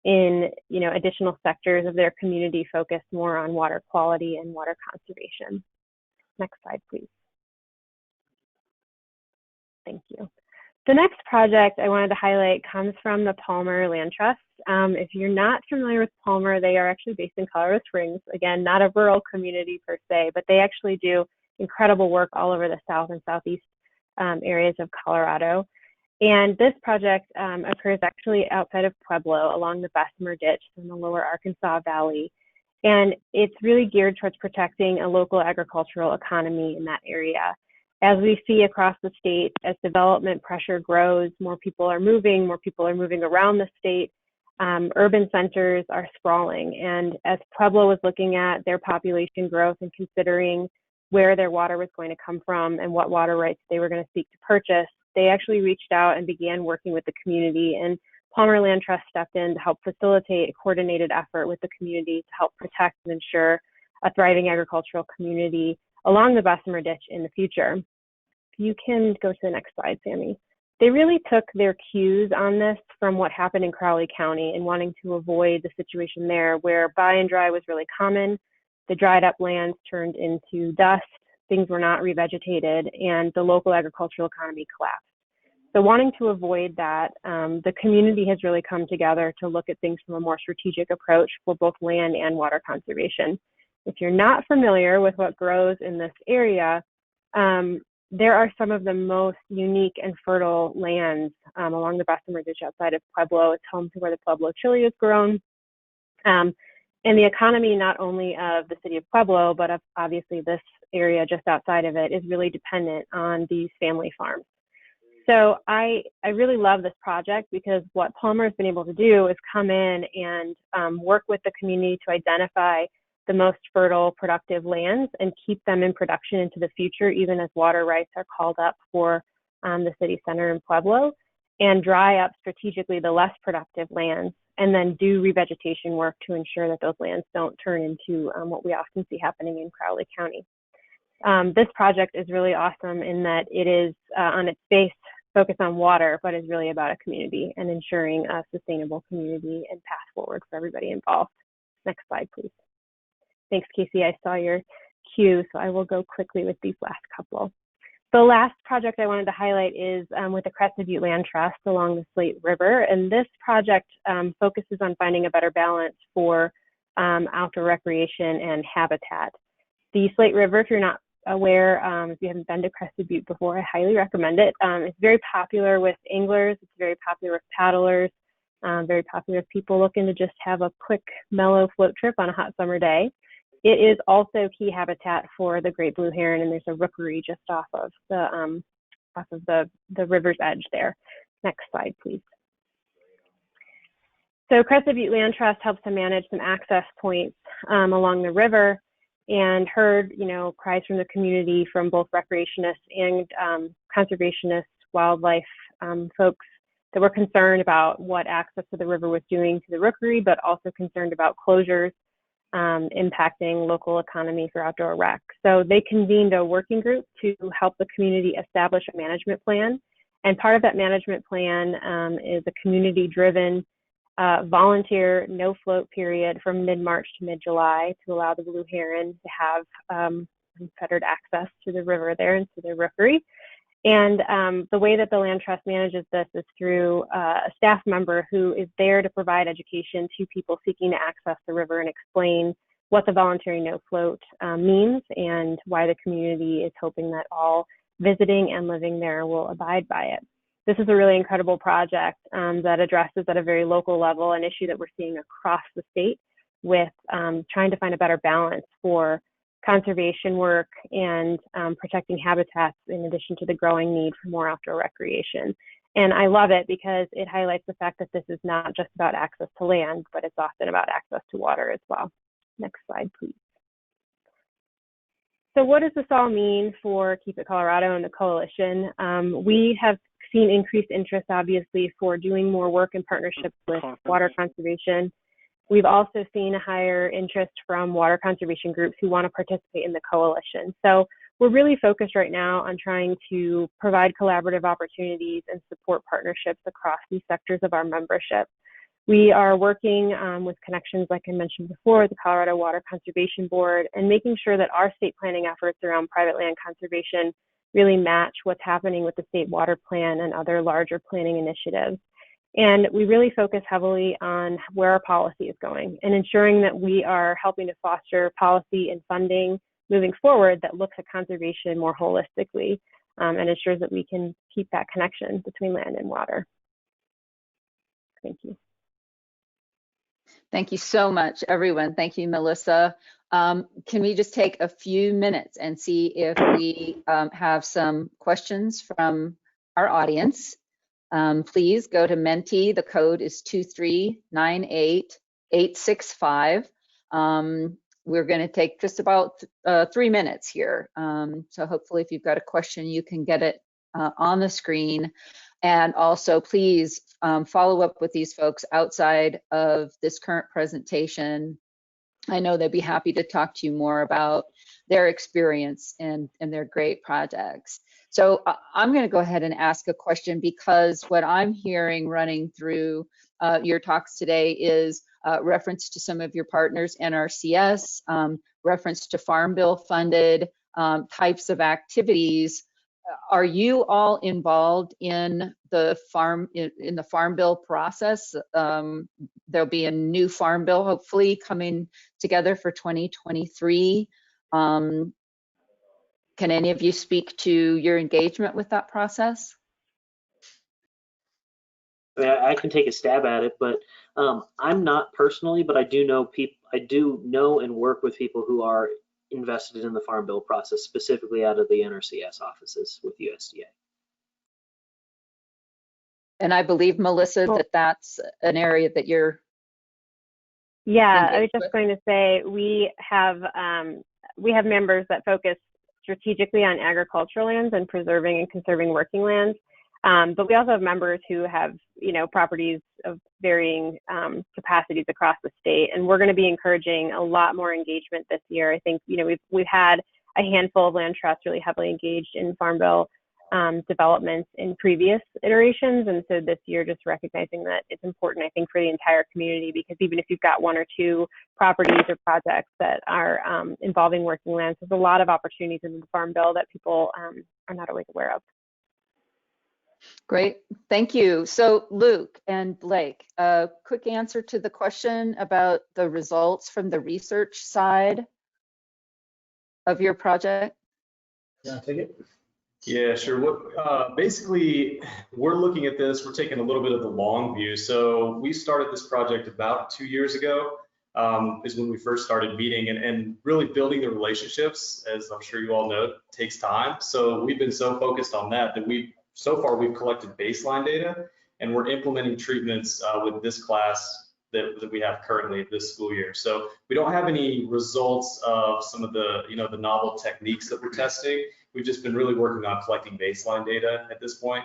in additional sectors of their community focused more on water quality and water conservation. Next slide, please. Thank you. The next project I wanted to highlight comes from the Palmer Land Trust. If you're not familiar with Palmer, they are actually based in Colorado Springs. Again, not a rural community per se, but they actually do incredible work all over the south and southeast areas of Colorado. And this project occurs actually outside of Pueblo along the Bessemer Ditch in the lower Arkansas Valley. And it's really geared towards protecting a local agricultural economy in that area. As we see across the state, as development pressure grows, more people are moving around the state, urban centers are sprawling. And as Pueblo was looking at their population growth and considering where their water was going to come from and what water rights they were going to seek to purchase, they actually reached out and began working with the community. And Palmer Land Trust stepped in to help facilitate a coordinated effort with the community to help protect and ensure a thriving agricultural community along the Bessemer Ditch in the future. You can go to the next slide, Sammy. They really took their cues on this from what happened in Crowley County and wanting to avoid the situation there where buy and dry was really common. The dried up lands turned into dust, things were not revegetated, and the local agricultural economy collapsed. So wanting to avoid that, the community has really come together to look at things from a more strategic approach for both land and water conservation. If you're not familiar with what grows in this area, there are some of the most unique and fertile lands along the Bessemer Ditch outside of Pueblo. It's home to where the Pueblo chili is grown. And the economy, not only of the city of Pueblo, but of obviously this area just outside of it, is really dependent on these family farms. So I really love this project because what Palmer has been able to do is come in and work with the community to identify the most fertile, productive lands and keep them in production into the future, even as water rights are called up for the city center in Pueblo, and dry up strategically the less productive lands, and then do revegetation work to ensure that those lands don't turn into what we often see happening in Crowley County. This project is really awesome in that it is on its face focused on water, but is really about a community and ensuring a sustainable community and path forward for everybody involved. Next slide, please. Thanks, Casey. I saw your cue, so I will go quickly with these last couple. The last project I wanted to highlight is with the Crested Butte Land Trust along the Slate River. And this project focuses on finding a better balance for outdoor recreation and habitat. The Slate River, if you're not aware, if you haven't been to Crested Butte before, I highly recommend it. It's very popular with anglers. It's very popular with paddlers. Very popular with people looking to just have a quick, mellow float trip on a hot summer day. It is also key habitat for the great blue heron, and there's a rookery just off of the river's edge there. Next slide, please. So Crested Butte Land Trust helps to manage some access points along the river, and heard, cries from the community from both recreationists and conservationists, wildlife folks that were concerned about what access to the river was doing to the rookery, but also concerned about closures impacting local economy for outdoor rec. So they convened a working group to help the community establish a management plan. And part of that management plan is a community-driven volunteer no float period from mid-March to mid-July to allow the blue heron to have unfettered access to the river there and to the rookery. And the way that the Land Trust manages this is through a staff member who is there to provide education to people seeking to access the river and explain what the voluntary no float means and why the community is hoping that all visiting and living there will abide by it. This is a really incredible project that addresses at a very local level an issue that we're seeing across the state with trying to find a better balance for conservation work and protecting habitats in addition to the growing need for more outdoor recreation. And I love it because it highlights the fact that this is not just about access to land, but it's often about access to water as well. Next slide, please. So what does this all mean for Keep It Colorado and the coalition? We have seen increased interest, obviously, for doing more work in partnership with water conservation. We've also seen a higher interest from water conservation groups who want to participate in the coalition. So we're really focused right now on trying to provide collaborative opportunities and support partnerships across these sectors of our membership. We are working with connections, like I mentioned before, the Colorado Water Conservation Board, and making sure that our state planning efforts around private land conservation really match what's happening with the state water plan and other larger planning initiatives. And we really focus heavily on where our policy is going and ensuring that we are helping to foster policy and funding moving forward that looks at conservation more holistically and ensures that we can keep that connection between land and water. Thank you. Thank you so much, everyone. Thank you, Melissa. Can we just take a few minutes and see if we have some questions from our audience? Please go to Menti. The code is 2398865. We're going to take just about 3 minutes here. So hopefully if you've got a question, you can get it on the screen. And also please follow up with these folks outside of this current presentation. I know they'd be happy to talk to you more about their experience and their great projects. So I'm going to go ahead and ask a question because what I'm hearing running through your talks today is reference to some of your partners, NRCS, reference to Farm Bill funded types of activities. Are you all involved in the Farm Bill process? There'll be a new Farm Bill hopefully coming together for 2023. Can Can any of you speak to your engagement with that process? I can take a stab at it, but I'm not personally, but I do know people. I do know and work with people who are invested in the Farm Bill process, specifically out of the NRCS offices with USDA. And I believe, Melissa, that that's an area that you're. Yeah, I was just going to say we have members that focus strategically on agricultural lands and preserving and conserving working lands. But we also have members who have, properties of varying capacities across the state, and we're going to be encouraging a lot more engagement this year. I think, we've had a handful of land trusts really heavily engaged in Farm Bill developments in previous iterations, and so this year just recognizing that it's important, I think, for the entire community, because even if you've got one or two properties or projects that are involving working lands, there's a lot of opportunities in the Farm Bill that people are not always aware of. Great, thank you. So Luke and Blake, a quick answer to the question about the results from the research side of your project. Yeah, take it. Yeah, sure. Basically, we're looking at this, we're taking a little bit of the long view. So we started this project about 2 years ago, is when we first started meeting, and really building the relationships, as I'm sure you all know, takes time. So we've been so focused on that so far we've collected baseline data, and we're implementing treatments with this class that we have currently this school year. So we don't have any results of some of the, the novel techniques that we're testing. We've just been really working on collecting baseline data at this point.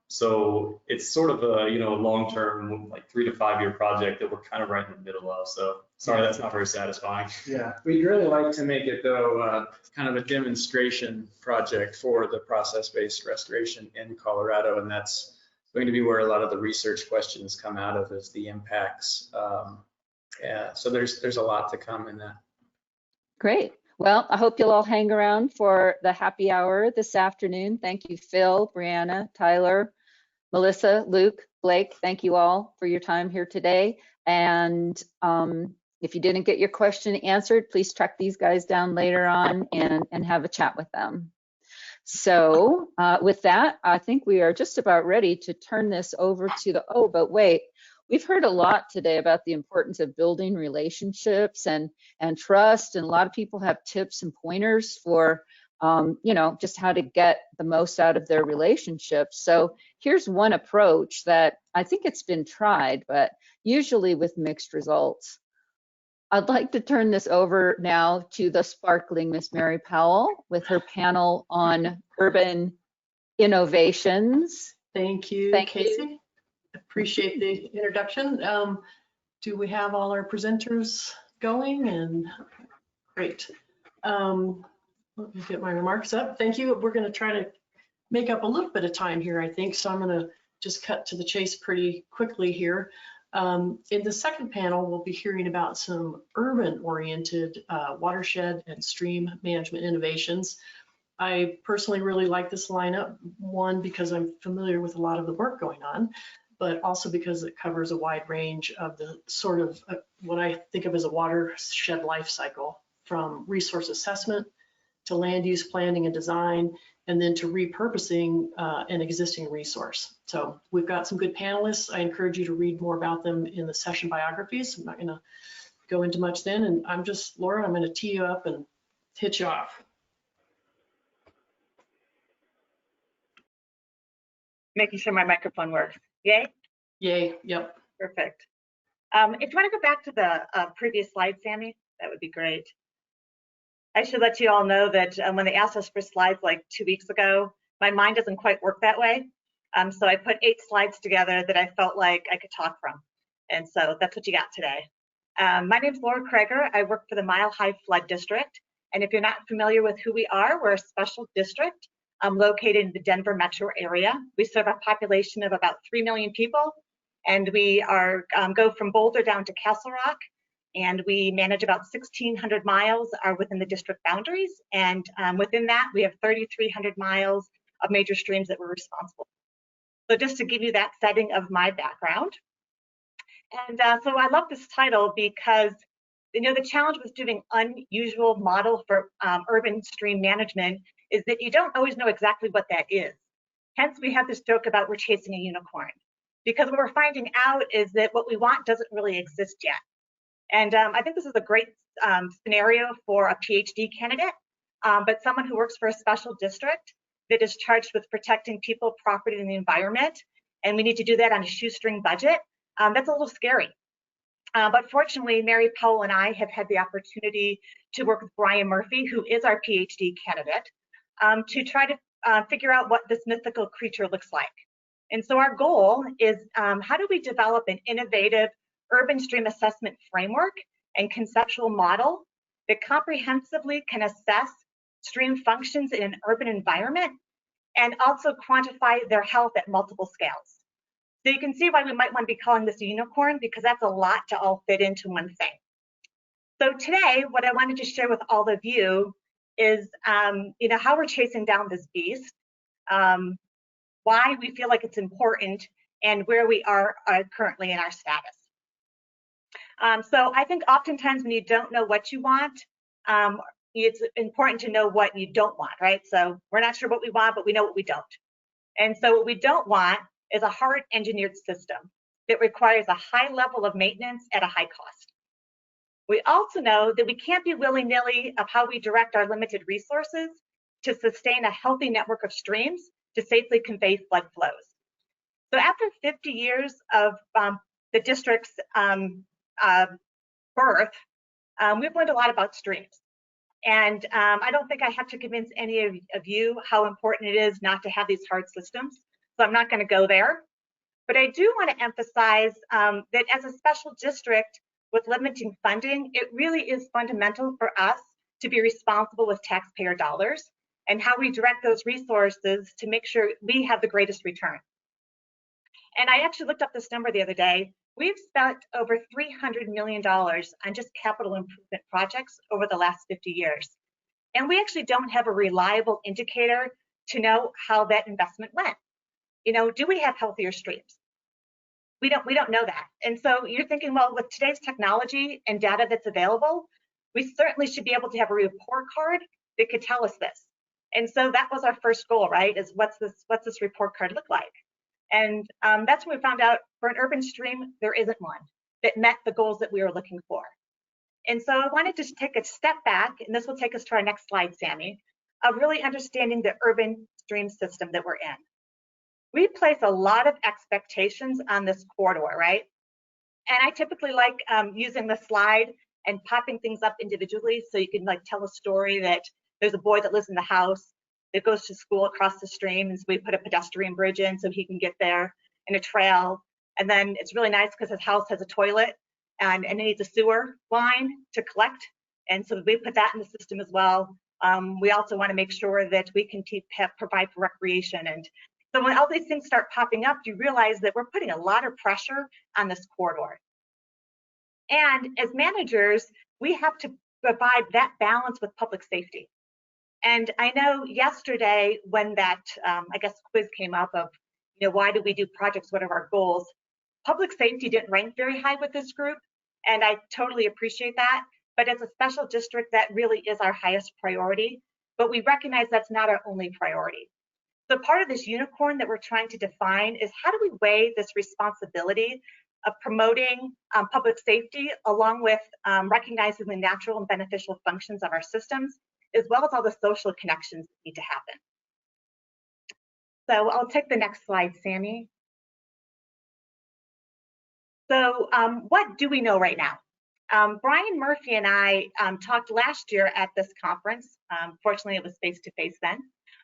So it's sort of a, long-term, like 3 to 5 year project that we're kind of right in the middle of. So sorry, that's not very satisfying. Yeah, we'd really like to make it though, kind of a demonstration project for the process-based restoration in Colorado. And that's going to be where a lot of the research questions come out of, is the impacts. Yeah, so there's a lot to come in that. Great. Well, I hope you'll all hang around for the happy hour this afternoon. Thank you, Phil, Brianna, Tyler, Melissa, Luke, Blake. Thank you all for your time here today. And if you didn't get your question answered, please track these guys down later on and have a chat with them. So with that, I think we are just about ready to turn this over to the, oh, but wait. We've heard a lot today about the importance of building relationships and trust, and a lot of people have tips and pointers for, just how to get the most out of their relationships. So here's one approach that I think it's been tried, but usually with mixed results. I'd like to turn this over now to the sparkling Miss Mary Powell with her panel on urban innovations. Thank you, Casey. Appreciate the introduction. Do we have all our presenters going? And great. Let me get my remarks up. Thank you. We're going to try to make up a little bit of time here, I think. So I'm going to just cut to the chase pretty quickly here. In the second panel, we'll be hearing about some urban-oriented watershed and stream management innovations. I personally really like this lineup, one, because I'm familiar with a lot of the work going on, but also because it covers a wide range of the sort of what I think of as a watershed life cycle, from resource assessment to land use planning and design, and then to repurposing an existing resource. So we've got some good panelists. I encourage you to read more about them in the session biographies. I'm not going to go into much then, and Laura, I'm going to tee you up and hit you off. Making sure my microphone works. Yay? Yay, yep. Perfect. If you want to go back to the previous slide, Sammy, that would be great. I should let you all know that when they asked us for slides like 2 weeks ago, my mind doesn't quite work that way. So I put 8 slides together that I felt like I could talk from. And so that's what you got today. My name is Laura Kreger. I work for the Mile High Flood District. And if you're not familiar with who we are, we're a special district located in the Denver metro area. We serve a population of about 3 million people, and we are go from Boulder down to Castle Rock, and we manage about 1,600 miles are within the district boundaries, and within that we have 3,300 miles of major streams that we're responsible for. So just to give you that setting of my background. And so I love this title because the challenge with doing unusual model for urban stream management is that you don't always know exactly what that is. Hence, we have this joke about we're chasing a unicorn, because what we're finding out is that what we want doesn't really exist yet. And I think this is a great scenario for a PhD candidate, but someone who works for a special district that is charged with protecting people, property, and the environment, and we need to do that on a shoestring budget. That's a little scary. But fortunately, Mary Powell and I have had the opportunity to work with Brian Murphy, who is our PhD candidate, to try to figure out what this mythical creature looks like. And so our goal is how do we develop an innovative urban stream assessment framework and conceptual model that comprehensively can assess stream functions in an urban environment and also quantify their health at multiple scales. So you can see why we might want to be calling this a unicorn, because that's a lot to all fit into one thing. So today, what I wanted to share with all of you is how we're chasing down this beast, why we feel like it's important, and where we are currently in our status. So I think oftentimes when you don't know what you want, it's important to know what you don't want, right? So we're not sure what we want, but we know what we don't. And so what we don't want is a hard engineered system that requires a high level of maintenance at a high cost. We also know that we can't be willy-nilly of how we direct our limited resources to sustain a healthy network of streams to safely convey flood flows. So after 50 years of the district's birth, we've learned a lot about streams. And I don't think I have to convince any of you how important it is not to have these hard systems. So I'm not going to go there. But I do want to emphasize that as a special district with limiting funding, it really is fundamental for us to be responsible with taxpayer dollars and how we direct those resources to make sure we have the greatest return. And I actually looked up this number the other day. We've spent over $300 million on just capital improvement projects over the last 50 years. And we actually don't have a reliable indicator to know how that investment went. Do we have healthier streams? We don't know that. And so you're thinking, well, with today's technology and data that's available, we certainly should be able to have a report card that could tell us this. And so that was our first goal, right? Is what's this report card look like? And that's when we found out for an urban stream, there isn't one that met the goals that we were looking for. And so I wanted to take a step back, and this will take us to our next slide, Sammy, of really understanding the urban stream system that we're in. We place a lot of expectations on this corridor, right? And I typically like using the slide and popping things up individually so you can tell a story that there's a boy that lives in the house that goes to school across the stream, and so we put a pedestrian bridge in so he can get there, and a trail. And then it's really nice because his house has a toilet and it needs a sewer line to collect. And so we put that in the system as well. We also want to make sure that we can provide for recreation. And so when all these things start popping up, you realize that we're putting a lot of pressure on this corridor. And as managers, we have to provide that balance with public safety. And I know yesterday when that, I guess, quiz came up of, why do we do projects, what are our goals? Public safety didn't rank very high with this group, and I totally appreciate that. But as a special district, that really is our highest priority. But we recognize that's not our only priority. So part of this unicorn that we're trying to define is how do we weigh this responsibility of promoting public safety along with recognizing the natural and beneficial functions of our systems, as well as all the social connections that need to happen. So I'll take the next slide, Sammy. So what do we know right now? Brian Murphy and I talked last year at this conference, fortunately it was face-to-face then,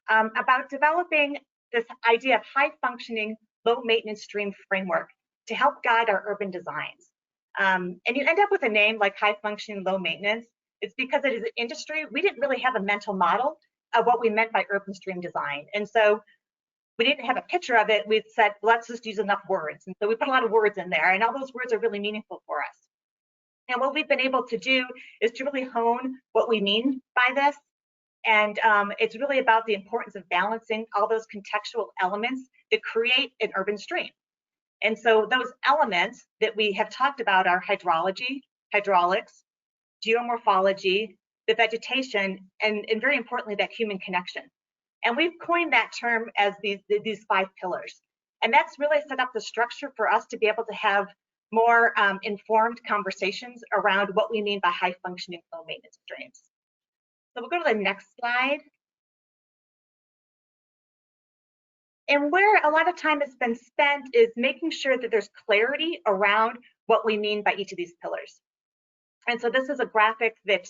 about developing this idea of high-functioning, low-maintenance stream framework to help guide our urban designs. And you end up with a name like high-functioning, low-maintenance. It's because as an industry, we didn't really have a mental model of what we meant by urban stream design. And so we didn't have a picture of it. We said, let's just use enough words. And so we put a lot of words in there, and all those words are really meaningful for us. And what we've been able to do is to really hone what we mean by this. And it's really about the importance of balancing all those contextual elements that create an urban stream. And so those elements that we have talked about are hydrology, hydraulics, geomorphology, the vegetation, and very importantly, that human connection. And we've coined that term as these 5 pillars. And that's really set up the structure for us to be able to have more informed conversations around what we mean by high functioning low maintenance streams. So we'll go to the next slide. And where a lot of time has been spent is making sure that there's clarity around what we mean by each of these pillars. And so this is a graphic that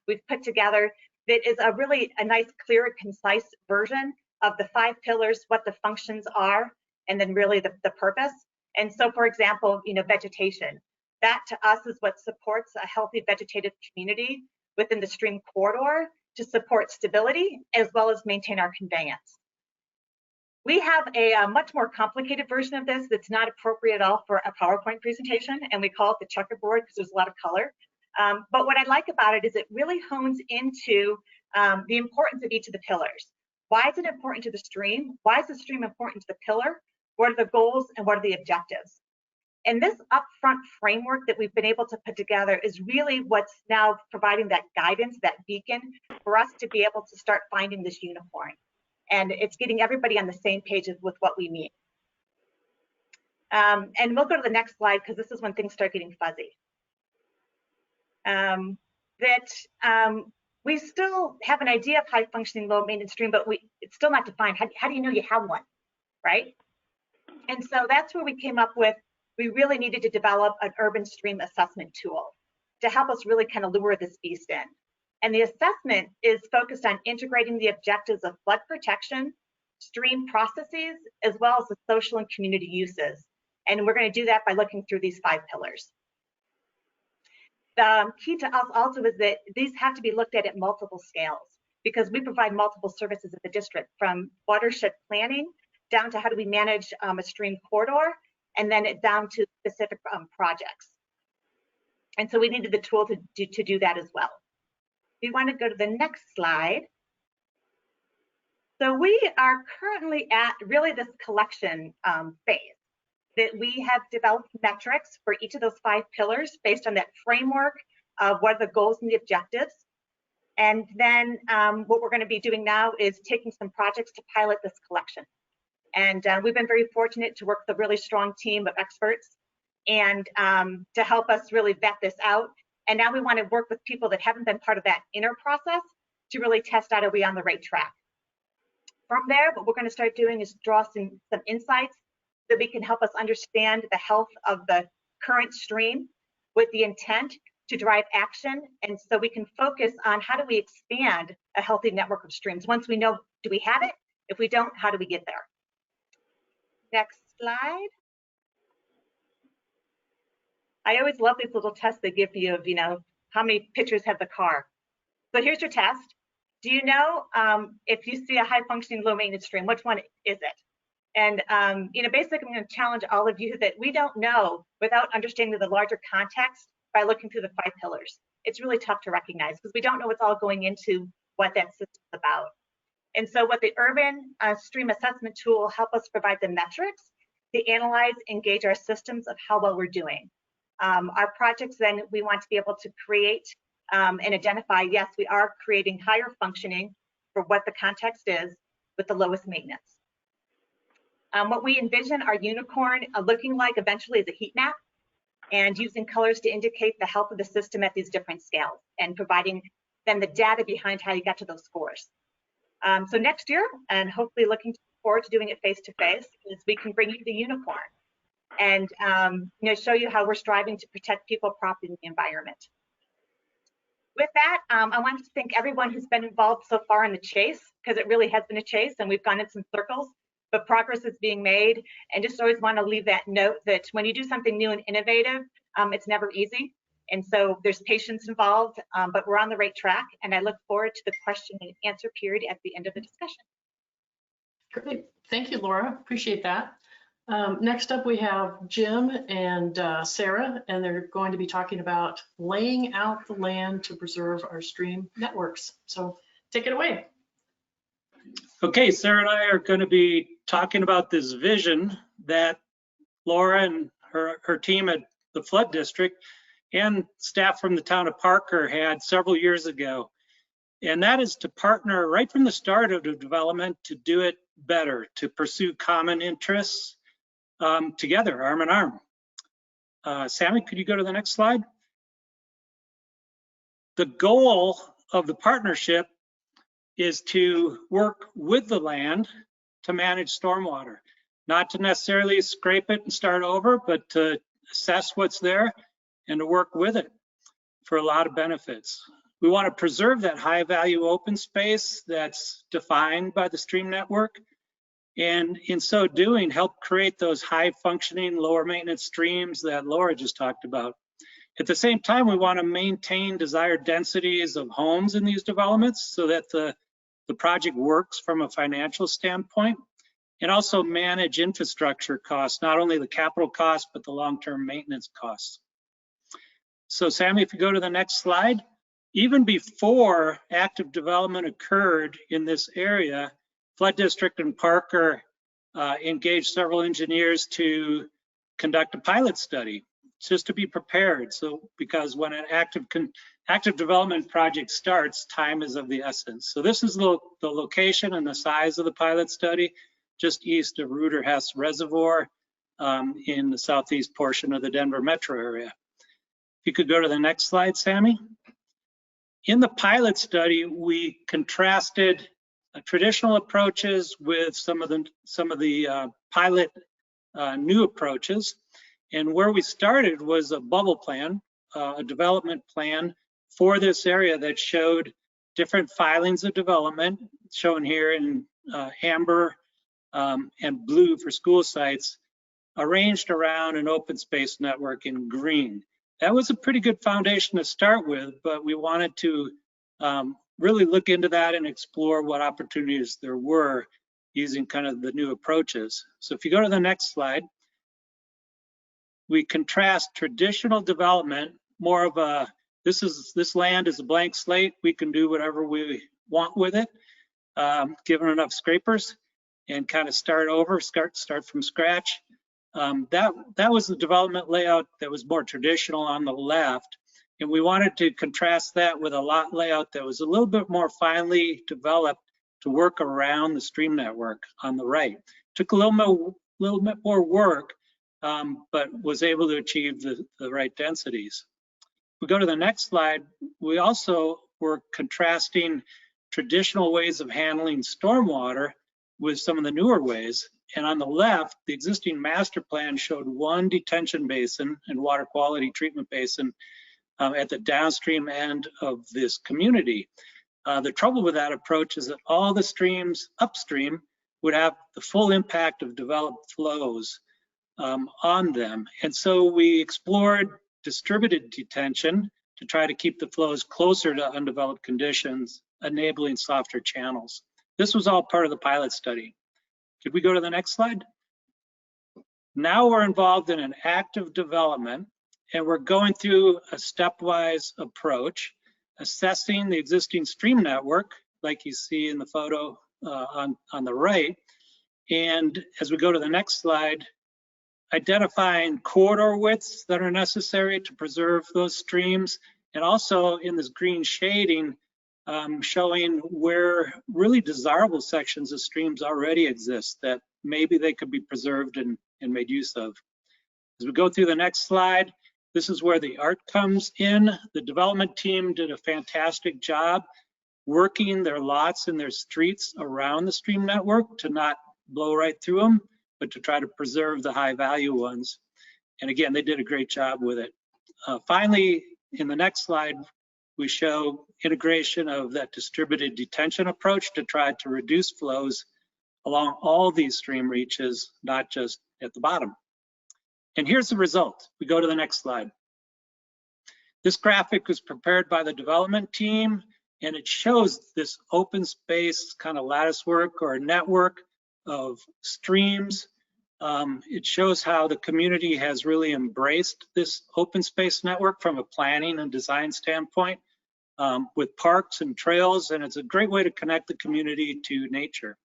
we've put together that is a nice, clear, and concise version of the 5 pillars, what the functions are, and then really the purpose. And so, for example, vegetation. That to us is what supports a healthy vegetative community within the stream corridor to support stability as well as maintain our conveyance. We have a much more complicated version of this that's not appropriate at all for a PowerPoint presentation, and we call it the checkerboard because there's a lot of color. But what I like about it is it really hones into the importance of each of the pillars. Why is it important to the stream? Why is the stream important to the pillar? What are the goals and what are the objectives? And this upfront framework that we've been able to put together is really what's now providing that guidance, that beacon for us to be able to start finding this unicorn. And it's getting everybody on the same page with what we mean. And we'll go to the next slide because this is when things start getting fuzzy. We still have an idea of high functioning low maintenance stream, but it's still not defined. How do you know you have one, right? And so that's where we came up with, we really needed to develop an urban stream assessment tool to help us really kind of lure this beast in. And the assessment is focused on integrating the objectives of flood protection, stream processes, as well as the social and community uses. And we're going to do that by looking through these 5 pillars. The key to us also is that these have to be looked at multiple scales because we provide multiple services at the district, from watershed planning down to how do we manage a stream corridor, and then down to specific projects. And so we needed the tool to do that as well. We want to go to the next slide. So we are currently at really this collection phase that we have developed metrics for each of those 5 pillars based on that framework of what are the goals and the objectives. And then what we're going to be doing now is taking some projects to pilot this collection. And we've been very fortunate to work with a really strong team of experts and to help us really vet this out. And now we want to work with people that haven't been part of that inner process to really test out, are we on the right track? From there, what we're going to start doing is draw some insights that we can help us understand the health of the current stream with the intent to drive action. And so we can focus on how do we expand a healthy network of streams. Once we know, do we have it? If we don't, how do we get there? Next slide. I always love these little tests they give you of, how many pictures have the car. So here's your test. Do you know if you see a high functioning low maintenance stream, which one is it? And basically I'm going to challenge all of you that we don't know without understanding the larger context by looking through the 5 pillars. It's really tough to recognize because we don't know what's all going into what that system is about. And so what the urban stream assessment tool will help us provide the metrics to analyze and gauge our systems of how well we're doing. Our projects then, we want to be able to create and identify, yes, we are creating higher functioning for what the context is with the lowest maintenance. What we envision our unicorn looking like eventually is a heat map and using colors to indicate the health of the system at these different scales and providing then the data behind how you got to those scores. So next year, and hopefully looking forward to doing it face-to-face, is we can bring you the unicorn and show you how we're striving to protect people, property, and the environment. With that, I wanted to thank everyone who's been involved so far in the chase, because it really has been a chase and we've gone in some circles, but progress is being made. And just always want to leave that note that when you do something new and innovative, it's never easy. And so there's patience involved, but we're on the right track. And I look forward to the question and answer period at the end of the discussion. Great, thank you, Laura, appreciate that. Next up, we have Jim and Sarah, and they're going to be talking about laying out the land to preserve our stream networks. So take it away. Okay, Sarah and I are going to be talking about this vision that Laura and her team at the Flood District and staff from the town of Parker had several years ago. And that is to partner right from the start of the development to do it better, to pursue common interests together, arm in arm. Sammy, could you go to the next slide? The goal of the partnership is to work with the land to manage stormwater, not to necessarily scrape it and start over, but to assess what's there and to work with it for a lot of benefits. We want to preserve that high value open space that's defined by the stream network, and in so doing, help create those high functioning, lower maintenance streams that Laura just talked about. At the same time, we want to maintain desired densities of homes in these developments so that the project works from a financial standpoint, and also manage infrastructure costs, not only the capital costs, but the long-term maintenance costs. So Sammy, if you go to the next slide, even before active development occurred in this area, Flood District and Parker engaged several engineers to conduct a pilot study, just to be prepared. So, because when an active development project starts, time is of the essence. So this is the location and the size of the pilot study, just east of Rudder Hess Reservoir in the southeast portion of the Denver metro area. If you could go to the next slide, Sammy. In the pilot study, we contrasted traditional approaches with some of the pilot new approaches. And where we started was a bubble plan, a development plan for this area that showed different filings of development, shown here in amber and blue for school sites, arranged around an open space network in green. That was a pretty good foundation to start with, but we wanted to really look into that and explore what opportunities there were using kind of the new approaches. So if you go to the next slide, we contrast traditional development, more of a, this land is a blank slate, we can do whatever we want with it, given enough scrapers, and kind of start over, start from scratch. That was the development layout that was more traditional on the left, and we wanted to contrast that with a lot layout that was a little bit more finely developed to work around the stream network on the right. Took a little bit more work, but was able to achieve the right densities. If we go to the next slide, we also were contrasting traditional ways of handling stormwater with some of the newer ways. And on the left, the existing master plan showed one detention basin and water quality treatment basin at the downstream end of this community. The trouble with that approach is that all the streams upstream would have the full impact of developed flows on them. And so we explored distributed detention to try to keep the flows closer to undeveloped conditions, enabling softer channels. This was all part of the pilot study. Could we go to the next slide? Now we're involved in an active development, and we're going through a stepwise approach, assessing the existing stream network, like you see in the photo on the right. And as we go to the next slide, identifying corridor widths that are necessary to preserve those streams, and also in this green shading, showing where really desirable sections of streams already exist that maybe they could be preserved and made use of. As we go through the next slide, this is where the art comes in. The development team did a fantastic job working their lots and their streets around the stream network to not blow right through them, but to try to preserve the high value ones. And again, they did a great job with it. Finally, in the next slide, we show integration of that distributed detention approach to try to reduce flows along all these stream reaches, not just at the bottom. And here's the result. We go to the next slide. This graphic was prepared by the development team, and it shows this open space kind of lattice work or network of streams. It shows how the community has really embraced this open space network from a planning and design standpoint, with parks and trails, and it's a great way to connect the community to nature.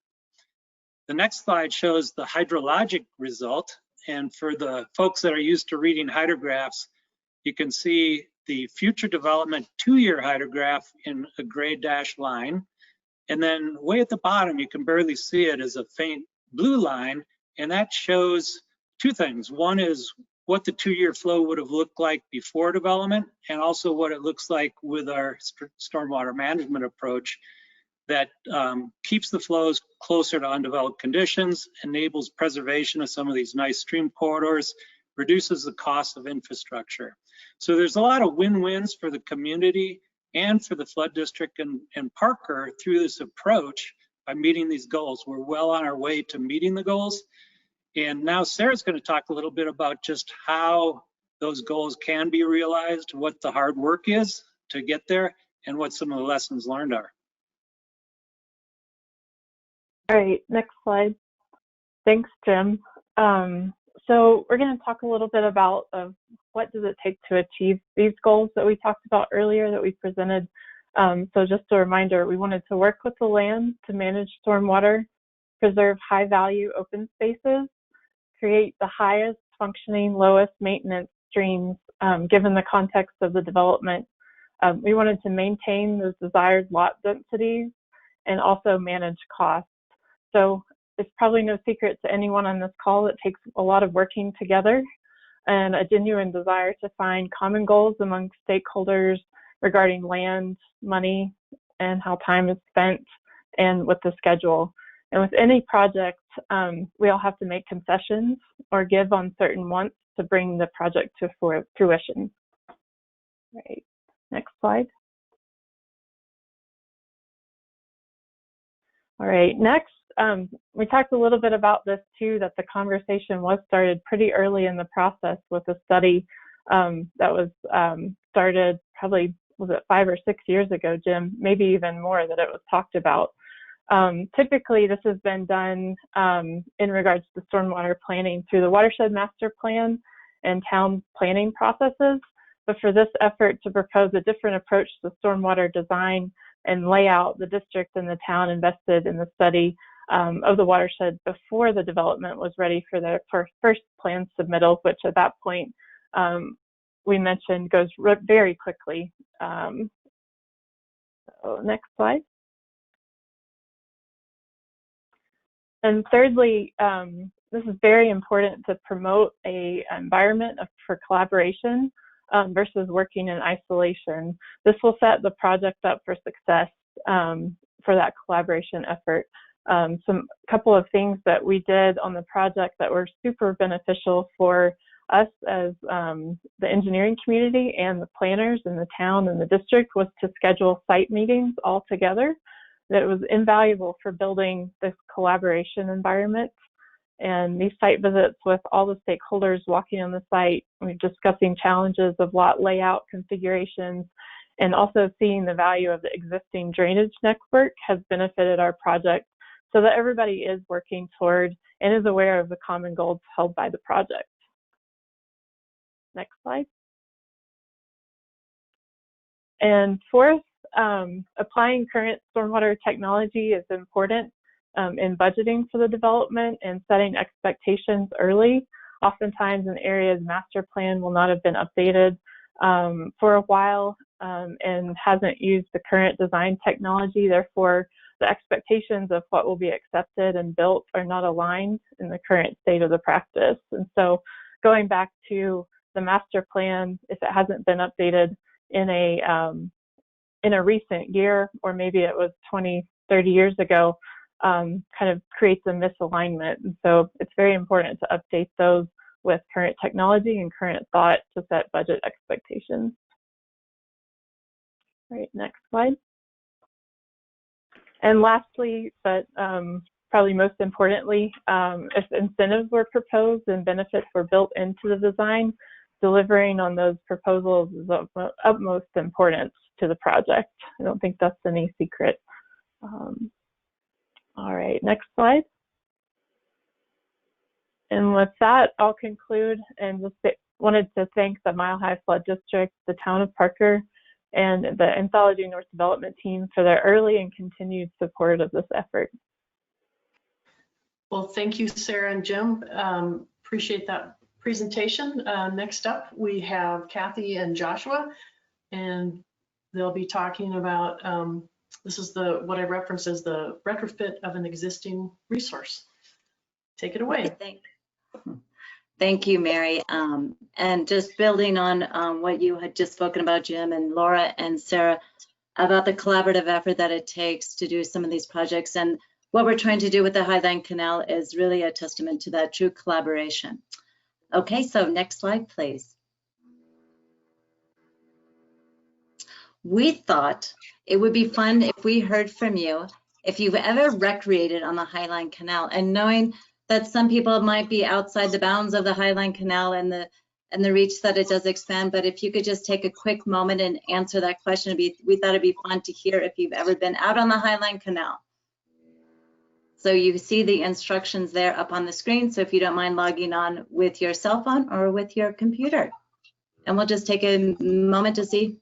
The next slide shows the hydrologic result, and for the folks that are used to reading hydrographs, you can see the future development 2-year hydrograph in a gray dashed line. And then way at the bottom, you can barely see it as a faint blue line. And that shows 2 things. One is what the 2-year flow would have looked like before development, and also what it looks like with our stormwater management approach that keeps the flows closer to undeveloped conditions, enables preservation of some of these nice stream corridors, reduces the cost of infrastructure. So there's a lot of win-wins for the community and for the flood district and Parker through this approach by meeting these goals. We're well on our way to meeting the goals. And now Sarah's going to talk a little bit about just how those goals can be realized, what the hard work is to get there, and what some of the lessons learned are. All right, next slide. Thanks, Jim. So we're going to talk a little bit about what does it take to achieve these goals that we talked about earlier that we presented. So just a reminder, we wanted to work with the land to manage stormwater, preserve high value open spaces, create the highest functioning, lowest maintenance streams given the context of the development. We wanted to maintain those desired lot densities and also manage costs. So it's probably no secret to anyone on this call, it takes a lot of working together and a genuine desire to find common goals among stakeholders regarding land, money, and how time is spent and with the schedule. And with any project, we all have to make concessions or give on certain wants to bring the project to fruition. Right, next slide. All right, next, we talked a little bit about this too, that the conversation was started pretty early in the process with a study that was started probably, was it 5 or 6 years ago, Jim? Maybe even more, that it was talked about. Typically, this has been done in regards to stormwater planning through the Watershed Master Plan and town planning processes. But for this effort to propose a different approach to stormwater design and layout, the district and the town invested in the study of the watershed before the development was ready for their first plan submittal, which at that point we mentioned goes very quickly. So next slide. And thirdly, this is very important to promote an environment for collaboration versus working in isolation. This will set the project up for success for that collaboration effort. Couple of things that we did on the project that were super beneficial for us as the engineering community and the planners in the town and the district was to schedule site meetings all together. That was invaluable for building this collaboration environment. And these site visits with all the stakeholders walking on the site, we're discussing challenges of lot layout configurations, and also seeing the value of the existing drainage network has benefited our project so that everybody is working toward and is aware of the common goals held by the project. Next slide. And fourth, applying current stormwater technology is important in budgeting for the development and setting expectations early. Oftentimes in areas, master plan will not have been updated for a while and hasn't used the current design technology. Therefore, the expectations of what will be accepted and built are not aligned in the current state of the practice. And so going back to the master plan, if it hasn't been updated in a recent year, or maybe it was 20, 30 years ago, kind of creates a misalignment. And so it's very important to update those with current technology and current thought to set budget expectations. All right, next slide. And lastly, but probably most importantly, if incentives were proposed and benefits were built into the design, delivering on those proposals is of utmost importance to the project. I don't think that's any secret. All right, next slide. And with that, I'll conclude and just wanted to thank the Mile High Flood District, the town of Parker, and the Anthology North Development team for their early and continued support of this effort. Well, thank you, Sarah and Jim. Appreciate that presentation. Next up, we have Kathy and Joshua, and they'll be talking about, this is what I referenced as the retrofit of an existing resource. Take it away. Thank you, Mary. And just building on what you had just spoken about, Jim and Laura and Sarah, about the collaborative effort that it takes to do some of these projects. And what we're trying to do with the Highline Canal is really a testament to that true collaboration. Okay, so next slide, please. We thought it would be fun if we heard from you, if you've ever recreated on the Highline Canal, and knowing that some people might be outside the bounds of the Highline Canal and the reach that it does expand, but if you could just take a quick moment and answer that question, we thought it'd be fun to hear if you've ever been out on the Highline Canal. So you see the instructions there up on the screen, so if you don't mind logging on with your cell phone or with your computer. And we'll just take a moment to see.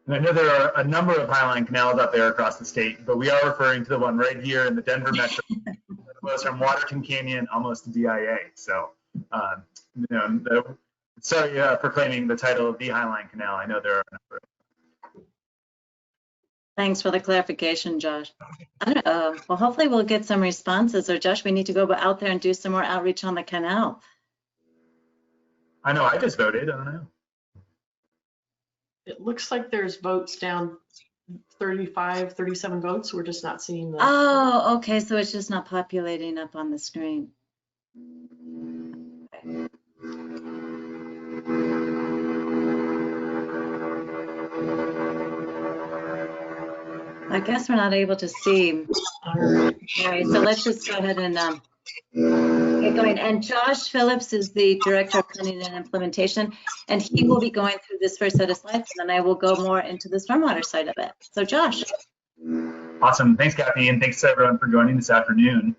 I know there are a number of Highline Canals out there across the state, but we are referring to the one right here in the Denver metro. It goes from Waterton Canyon almost to DIA. So, sorry for claiming the title of the Highline Canal. I know there are a number of. Thanks for the clarification, Josh. Well, hopefully we'll get some responses. Or Josh, we need to go out there and do some more outreach on the canal. I know, I just voted. I don't know. It looks like there's votes down 35, 37 votes. We're just not seeing them. Oh, okay. So it's just not populating up on the screen. I guess we're not able to see. All right, so let's just go ahead and get going. And Josh Phillips is the Director of Planning and Implementation, and he will be going through this first set of slides, and then I will go more into the stormwater side of it. So Josh. Awesome. Thanks, Kathy, and thanks to everyone for joining this afternoon.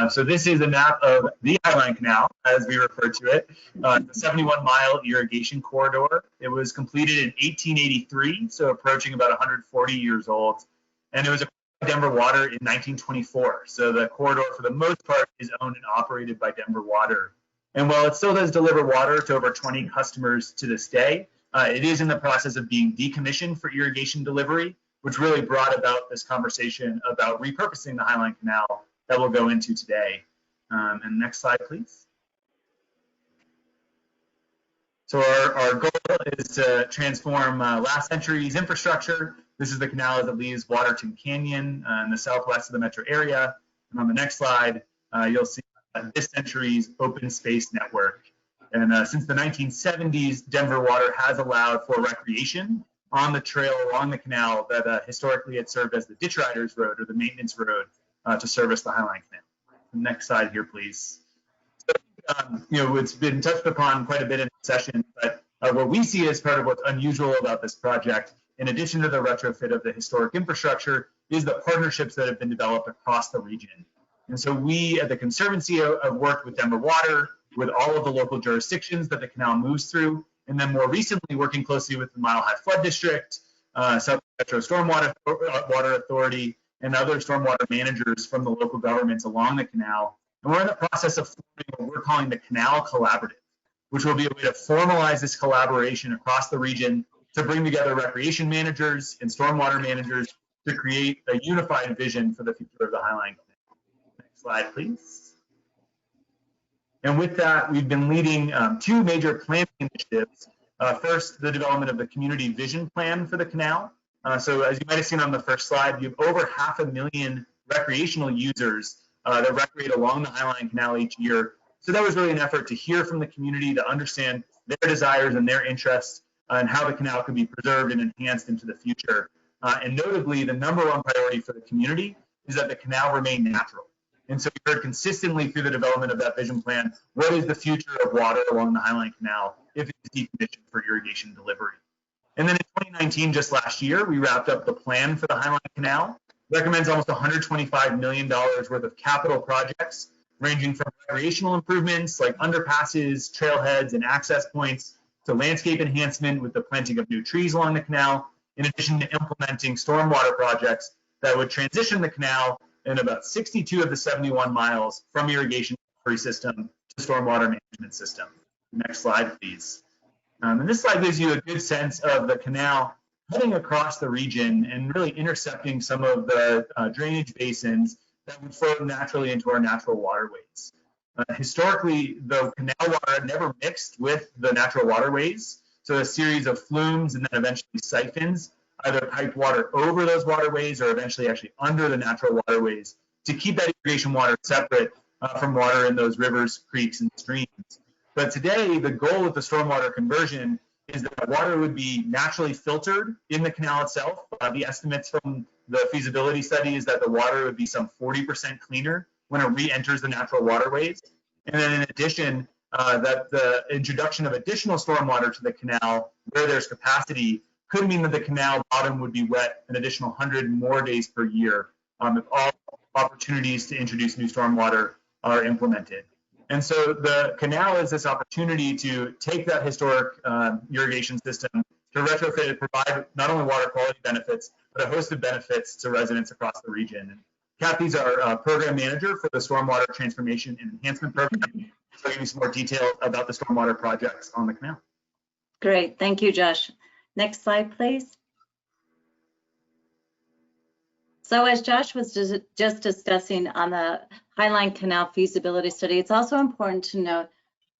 So this is a map of the Highline Canal, as we refer to it, the 71-mile irrigation corridor. It was completed in 1883, so approaching about 140 years old. And it was acquired by Denver Water in 1924. So the corridor, for the most part, is owned and operated by Denver Water. And while it still does deliver water to over 20 customers to this day, it is in the process of being decommissioned for irrigation delivery, which really brought about this conversation about repurposing the Highline Canal that we'll go into today. And next slide, please. So our goal is to transform last century's infrastructure. This is the canal as it leaves Waterton Canyon in the southwest of the metro area. And on the next slide, you'll see this century's open space network. And since the 1970s, Denver Water has allowed for recreation on the trail along the canal that historically had served as the ditch riders road or the maintenance road to service the Highline Canal. Next slide here, please. So, it's been touched upon quite a bit in the session, but what we see as part of what's unusual about this project, in addition to the retrofit of the historic infrastructure, is the partnerships that have been developed across the region. And so we at the Conservancy have worked with Denver Water, with all of the local jurisdictions that the canal moves through, and then more recently working closely with the Mile High Flood District, South Metro Stormwater Water Authority, and other stormwater managers from the local governments along the canal. And we're in the process of forming what we're calling the Canal Collaborative, which will be a way to formalize this collaboration across the region to bring together recreation managers and stormwater managers to create a unified vision for the future of the Highline Canal. Next slide, please. And with that, we've been leading two major planning initiatives. First, the development of the community vision plan for the canal. So as you might have seen on the first slide, you have over 500,000 recreational users that recreate along the Highline Canal each year. So that was really an effort to hear from the community, to understand their desires and their interests, and how the canal could be preserved and enhanced into the future. And notably, the #1 priority for the community is that the canal remain natural. And so we heard consistently through the development of that vision plan, what is the future of water along the Highline Canal if it's decommissioned for irrigation delivery? And then in 2019, just last year, we wrapped up the plan for the Highline Canal. Recommends almost $125 million worth of capital projects, ranging from recreational improvements like underpasses, trailheads, and access points, to landscape enhancement with the planting of new trees along the canal, in addition to implementing stormwater projects that would transition the canal in about 62 of the 71 miles from irrigation system to stormwater management system. Next slide, please. And this slide gives you a good sense of the canal heading across the region and really intercepting some of the drainage basins that would flow naturally into our natural waterways. Historically, the canal water never mixed with the natural waterways, so a series of flumes and then eventually siphons either piped water over those waterways or eventually actually under the natural waterways to keep that irrigation water separate from water in those rivers, creeks, and streams. But today, the goal with the stormwater conversion is that water would be naturally filtered in the canal itself. The estimates from the feasibility study is that the water would be some 40% cleaner when it re-enters the natural waterways. And then in addition, that the introduction of additional stormwater to the canal where there's capacity could mean that the canal bottom would be wet an additional 100 more days per year if all opportunities to introduce new stormwater are implemented. And so the canal is this opportunity to take that historic irrigation system to retrofit and provide not only water quality benefits, but a host of benefits to residents across the region. And Kathy's our program manager for the Stormwater Transformation and Enhancement Program. So I'll give you some more details about the stormwater projects on the canal. Great, thank you, Josh. Next slide, please. So as Josh was just discussing on the Highline Canal feasibility study, it's also important to note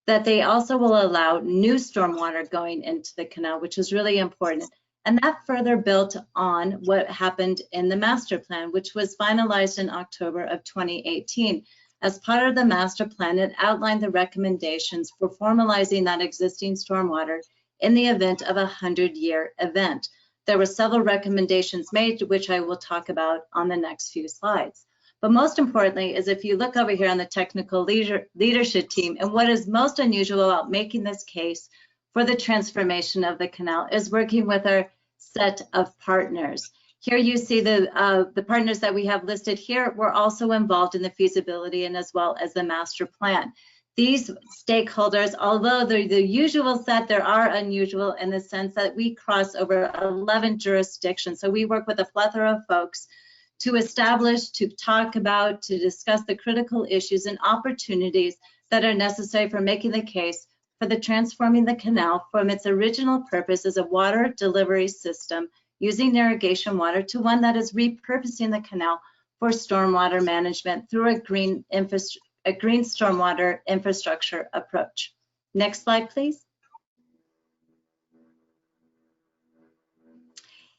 that they also will allow new stormwater going into the canal, which is really important. And that further built on what happened in the master plan, which was finalized in October of 2018. As part of the master plan, it outlined the recommendations for formalizing that existing stormwater in the event of a 100-year event. There were several recommendations made, which I will talk about on the next few slides. But most importantly is if you look over here on the technical leadership team, and what is most unusual about making this case for the transformation of the canal is working with our set of partners. Here you see the partners that we have listed here were also involved in the feasibility and as well as the master plan. These stakeholders, although they're the usual set, there are unusual in the sense that we cross over 11 jurisdictions. So we work with a plethora of folks to establish, to talk about, to discuss the critical issues and opportunities that are necessary for making the case for the transforming the canal from its original purpose as a water delivery system using irrigation water to one that is repurposing the canal for stormwater management through a green stormwater infrastructure approach. Next slide, please.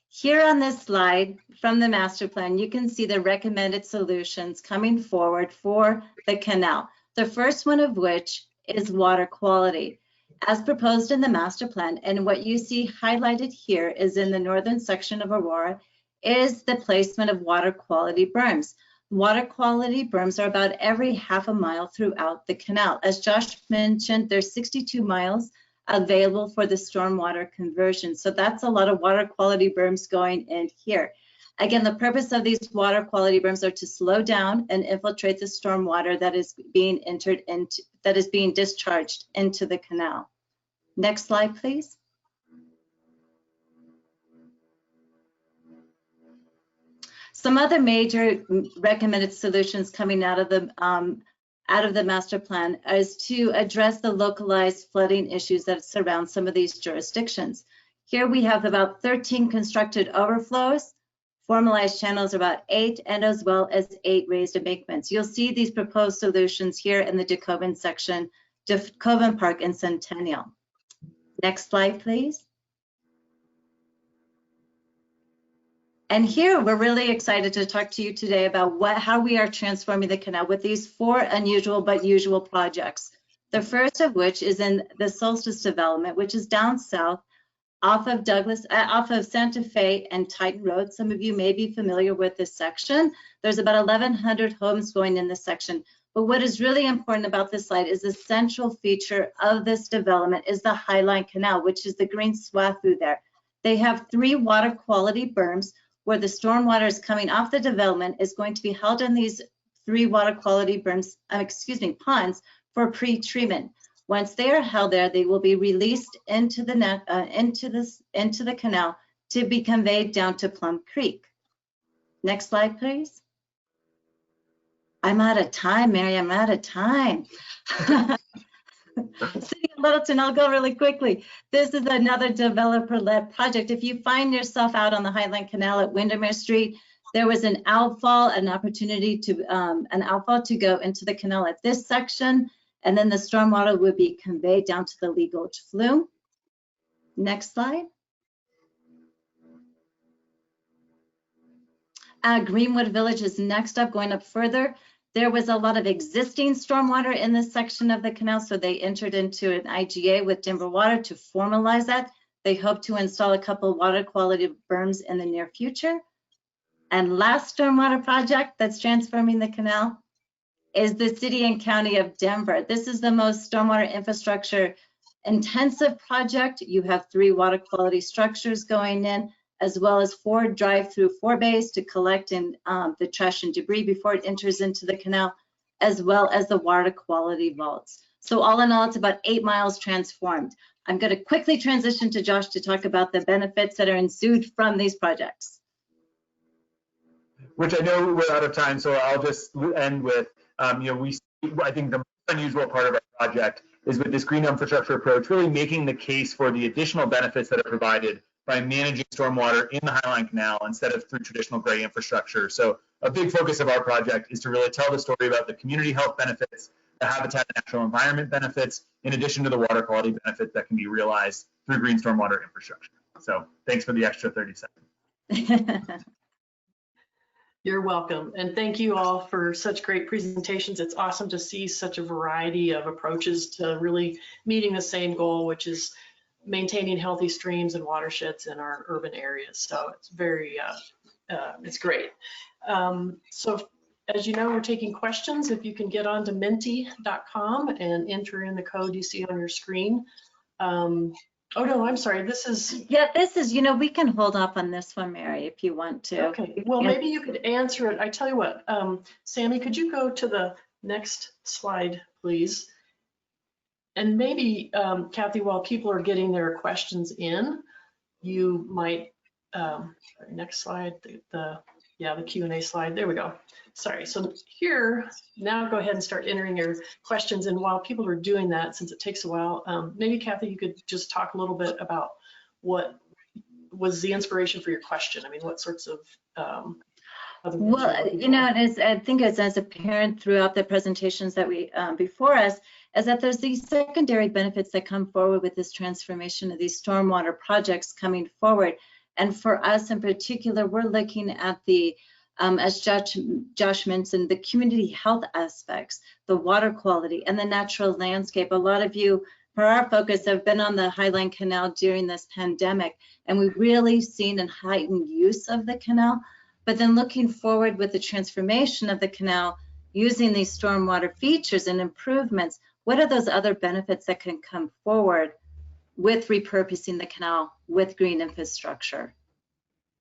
Here on this slide from the master plan, you can see the recommended solutions coming forward for the canal. The first one of which is water quality. As proposed in the master plan, and what you see highlighted here is in the northern section of Aurora, is the placement of water quality berms. Water quality berms are about every half a mile throughout the canal. As Josh mentioned, there's 62 miles available for the stormwater conversion. So that's a lot of water quality berms going in here. Again, the purpose of these water quality berms are to slow down and infiltrate the stormwater that is being discharged into the canal. Next slide, please. Some other major recommended solutions coming out of the master plan is to address the localized flooding issues that surround some of these jurisdictions. Here we have about 13 constructed overflows, formalized channels about 8, and as well as 8 raised embankments. You'll see these proposed solutions here in the DeKoven section, DeKoven Park and Centennial. Next slide, please. And here we're really excited to talk to you today about how we are transforming the canal with these 4 unusual but usual projects. The first of which is in the Solstice development, which is down south off of Santa Fe and Titan Road. Some of you may be familiar with this section. There's about 1,100 homes going in this section. But what is really important about this slide is the central feature of this development is the Highline Canal, which is the green swath through there. They have 3 water quality berms where the stormwater is coming off the development is going to be held in these 3 water quality berms, ponds for pre-treatment. Once they are held there, they will be released into the canal to be conveyed down to Plum Creek. Next slide, please. I'm out of time, Mary, I'm out of time. City of Littleton, I'll go really quickly. This is another developer-led project. If you find yourself out on the Highline Canal at Windermere Street, there was an outfall, an opportunity to an outfall to go into the canal at this section, and then the stormwater would be conveyed down to the Lee Gulch flume. Next slide. Greenwood Village is next up, going up further. There was a lot of existing stormwater in this section of the canal, so they entered into an IGA with Denver Water to formalize that. They hope to install a couple water quality berms in the near future. And last stormwater project that's transforming the canal is the City and County of Denver. This is the most stormwater infrastructure intensive project. You have 3 water quality structures going in, as well as 4 drive-through bays to collect in the trash and debris before it enters into the canal, as well as the water quality vaults. So all in all, it's about 8 miles transformed. I'm going to quickly transition to Josh to talk about the benefits that are ensued from these projects. Which I know we're out of time, so I'll just end with, I think the most unusual part of our project is with this green infrastructure approach, really making the case for the additional benefits that are provided by managing stormwater in the Highline Canal instead of through traditional gray infrastructure. So a big focus of our project is to really tell the story about the community health benefits, the habitat and natural environment benefits, in addition to the water quality benefits that can be realized through green stormwater infrastructure. So thanks for the extra 30 seconds. You're welcome. And thank you all for such great presentations. It's awesome to see such a variety of approaches to really meeting the same goal, which is maintaining healthy streams and watersheds in our urban areas. So it's very, it's great. So as you know, we're taking questions. If you can get onto menti.com and enter in the code you see on your screen. Oh no, I'm sorry, this is. Yeah, this is, we can hold off on this one, Mary, if you want to. Okay, well, maybe you could answer it. I tell you what, Sammy, could you go to the next slide, please? And maybe, Kathy, while people are getting their questions in, you might, next slide, the Q&A slide, there we go. Sorry, so here, now go ahead and start entering your questions. And while people are doing that, since it takes a while, maybe Kathy, you could just talk a little bit about what was the inspiration for your question. I mean, what sorts of well, I think it's as apparent throughout the presentations that we before us, is that there's these secondary benefits that come forward with this transformation of these stormwater projects coming forward. And for us in particular, we're looking at the, as Josh mentioned, the community health aspects, the water quality, and the natural landscape. A lot of you, for our focus, have been on the Highline Canal during this pandemic, and we've really seen a heightened use of the canal. But then looking forward with the transformation of the canal, using these stormwater features and improvements, what are those other benefits that can come forward with repurposing the canal with green infrastructure?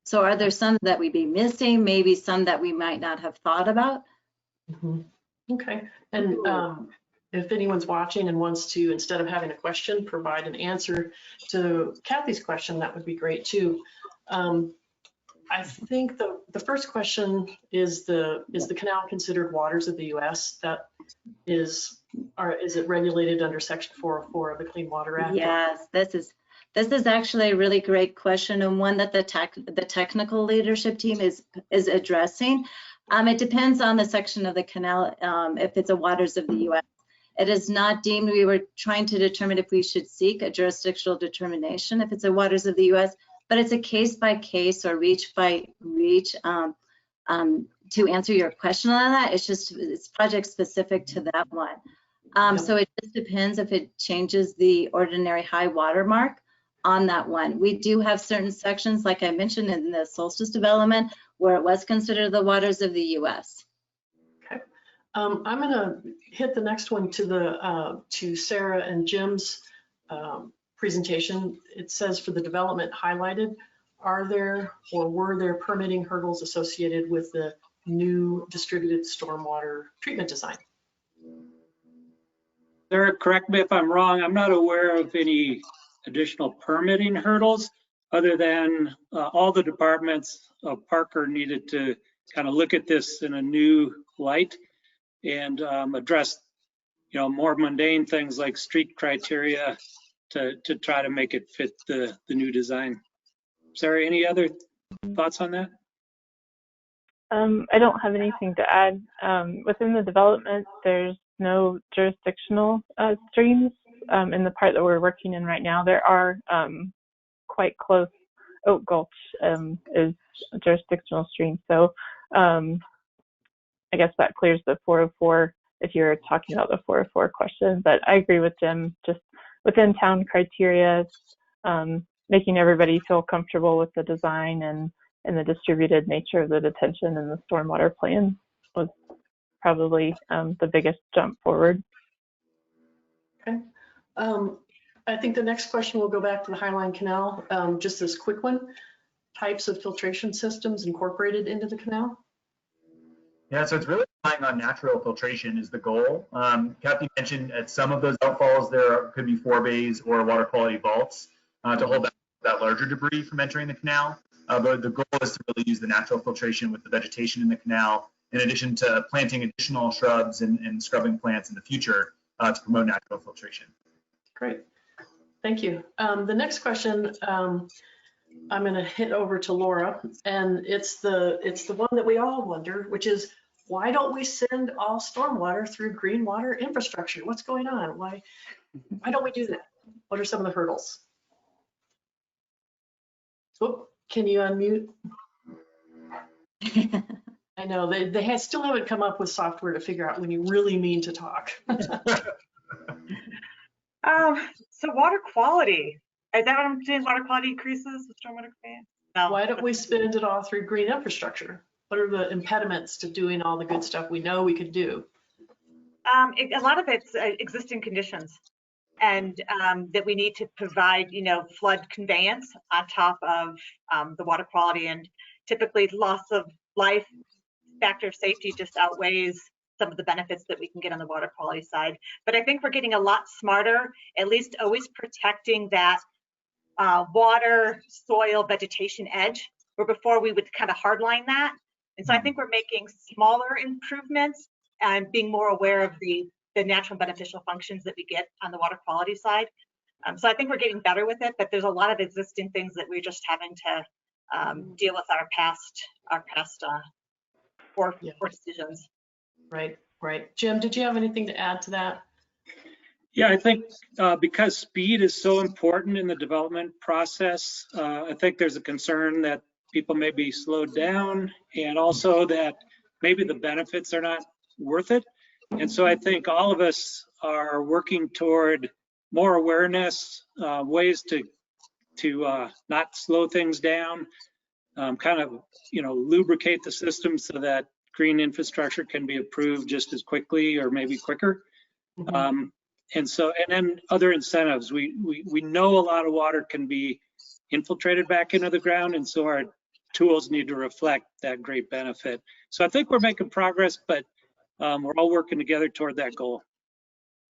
So are there some that we'd be missing, maybe some that we might not have thought about? Mm-hmm. Okay, and if anyone's watching and wants to, instead of having a question, provide an answer to Kathy's question, that would be great too. I think the first question is the canal considered waters of the U.S.? That is it regulated under Section 404 of the Clean Water Act? Yes, this is actually a really great question, and one that the technical leadership team is addressing. It depends on the section of the canal, if it's a waters of the U.S. It is not deemed. We were trying to determine if we should seek a jurisdictional determination if it's a waters of the U.S., but it's a case by case or reach by reach. To answer your question on that, it's project specific to that one. So it just depends if it changes the ordinary high water mark on that one. We do have certain sections, like I mentioned in the Solstice development, where it was considered the waters of the U.S. Okay, I'm going to hit the next one to Sarah and Jim's presentation. It says for the development highlighted, are there or were there permitting hurdles associated with the new distributed stormwater treatment design? Sarah, correct me if I'm wrong, I'm not aware of any additional permitting hurdles other than all the departments of Parker needed to kind of look at this in a new light and address more mundane things like street criteria to try to make it fit the new design. Sarah, any other thoughts on that? I don't have anything to add. Within the development, there's no jurisdictional streams. In the part that we're working in right now, there are quite close. Oak Gulch is a jurisdictional stream. So I guess that clears the 404 if you're talking about the 404 question. But I agree with Jim, just within town criteria, making everybody feel comfortable with the design and the distributed nature of the detention and the stormwater plan was probably the biggest jump forward. Okay. I think the next question will go back to the Highline Canal. Just this quick one, types of filtration systems incorporated into the canal? Yeah, so it's really relying on natural filtration is the goal. Kathy mentioned at some of those outfalls, there could be forebays or water quality vaults to hold back that larger debris from entering the canal. But the goal is to really use the natural filtration with the vegetation in the canal, in addition to planting additional shrubs and scrubbing plants in the future to promote natural filtration. Great, thank you. The next question, I'm going to hit over to Laura, and it's the one that we all wonder, which is, why don't we send all stormwater through green water infrastructure? What's going on? Why don't we do that? What are some of the hurdles? Oh, can you unmute? I know they still haven't come up with software to figure out when you really mean to talk. So water quality, is that what I'm saying? Water quality increases with stormwater conveyance? No. Why don't we spend it all through green infrastructure? What are the impediments to doing all the good stuff we know we could do? A lot of it's existing conditions, and that we need to provide, flood conveyance on top of the water quality, and typically loss of life factor of safety just outweighs some of the benefits that we can get on the water quality side. But I think we're getting a lot smarter, at least always protecting that water, soil, vegetation edge, where before we would kind of hardline that. And so I think we're making smaller improvements and being more aware of the natural beneficial functions that we get on the water quality side. So I think we're getting better with it, but there's a lot of existing things that we're just having to deal with our past poor decisions. Right. Jim, did you have anything to add to that? Yeah, I think because speed is so important in the development process, I think there's a concern that people may be slowed down, and also that maybe the benefits are not worth it. And so I think all of us are working toward more awareness, ways to not slow things down, kind of, lubricate the system so that green infrastructure can be approved just as quickly or maybe quicker. Mm-hmm. And then other incentives. We know a lot of water can be infiltrated back into the ground, and so our tools need to reflect that great benefit. So I think we're making progress, but we're all working together toward that goal.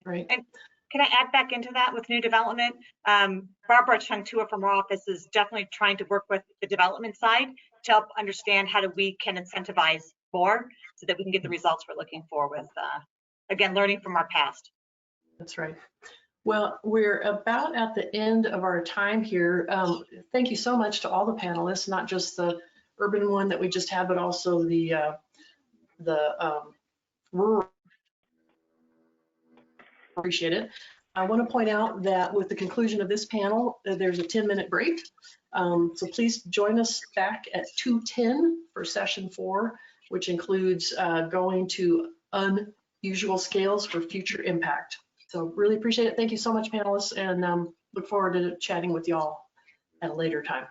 Right. And can I add back into that with new development? Barbara Chung-Tua from our office is definitely trying to work with the development side to help understand how we can incentivize more so that we can get the results we're looking for with, again, learning from our past. That's right. Well, we're about at the end of our time here. Thank you so much to all the panelists, not just the urban one that we just had, but also the rural. Appreciate it. I want to point out that with the conclusion of this panel, there's a 10-minute break. So please join us back at 2:10 for session 4, which includes going to unusual scales for future impact. So really appreciate it. Thank you so much, panelists, and look forward to chatting with y'all at a later time.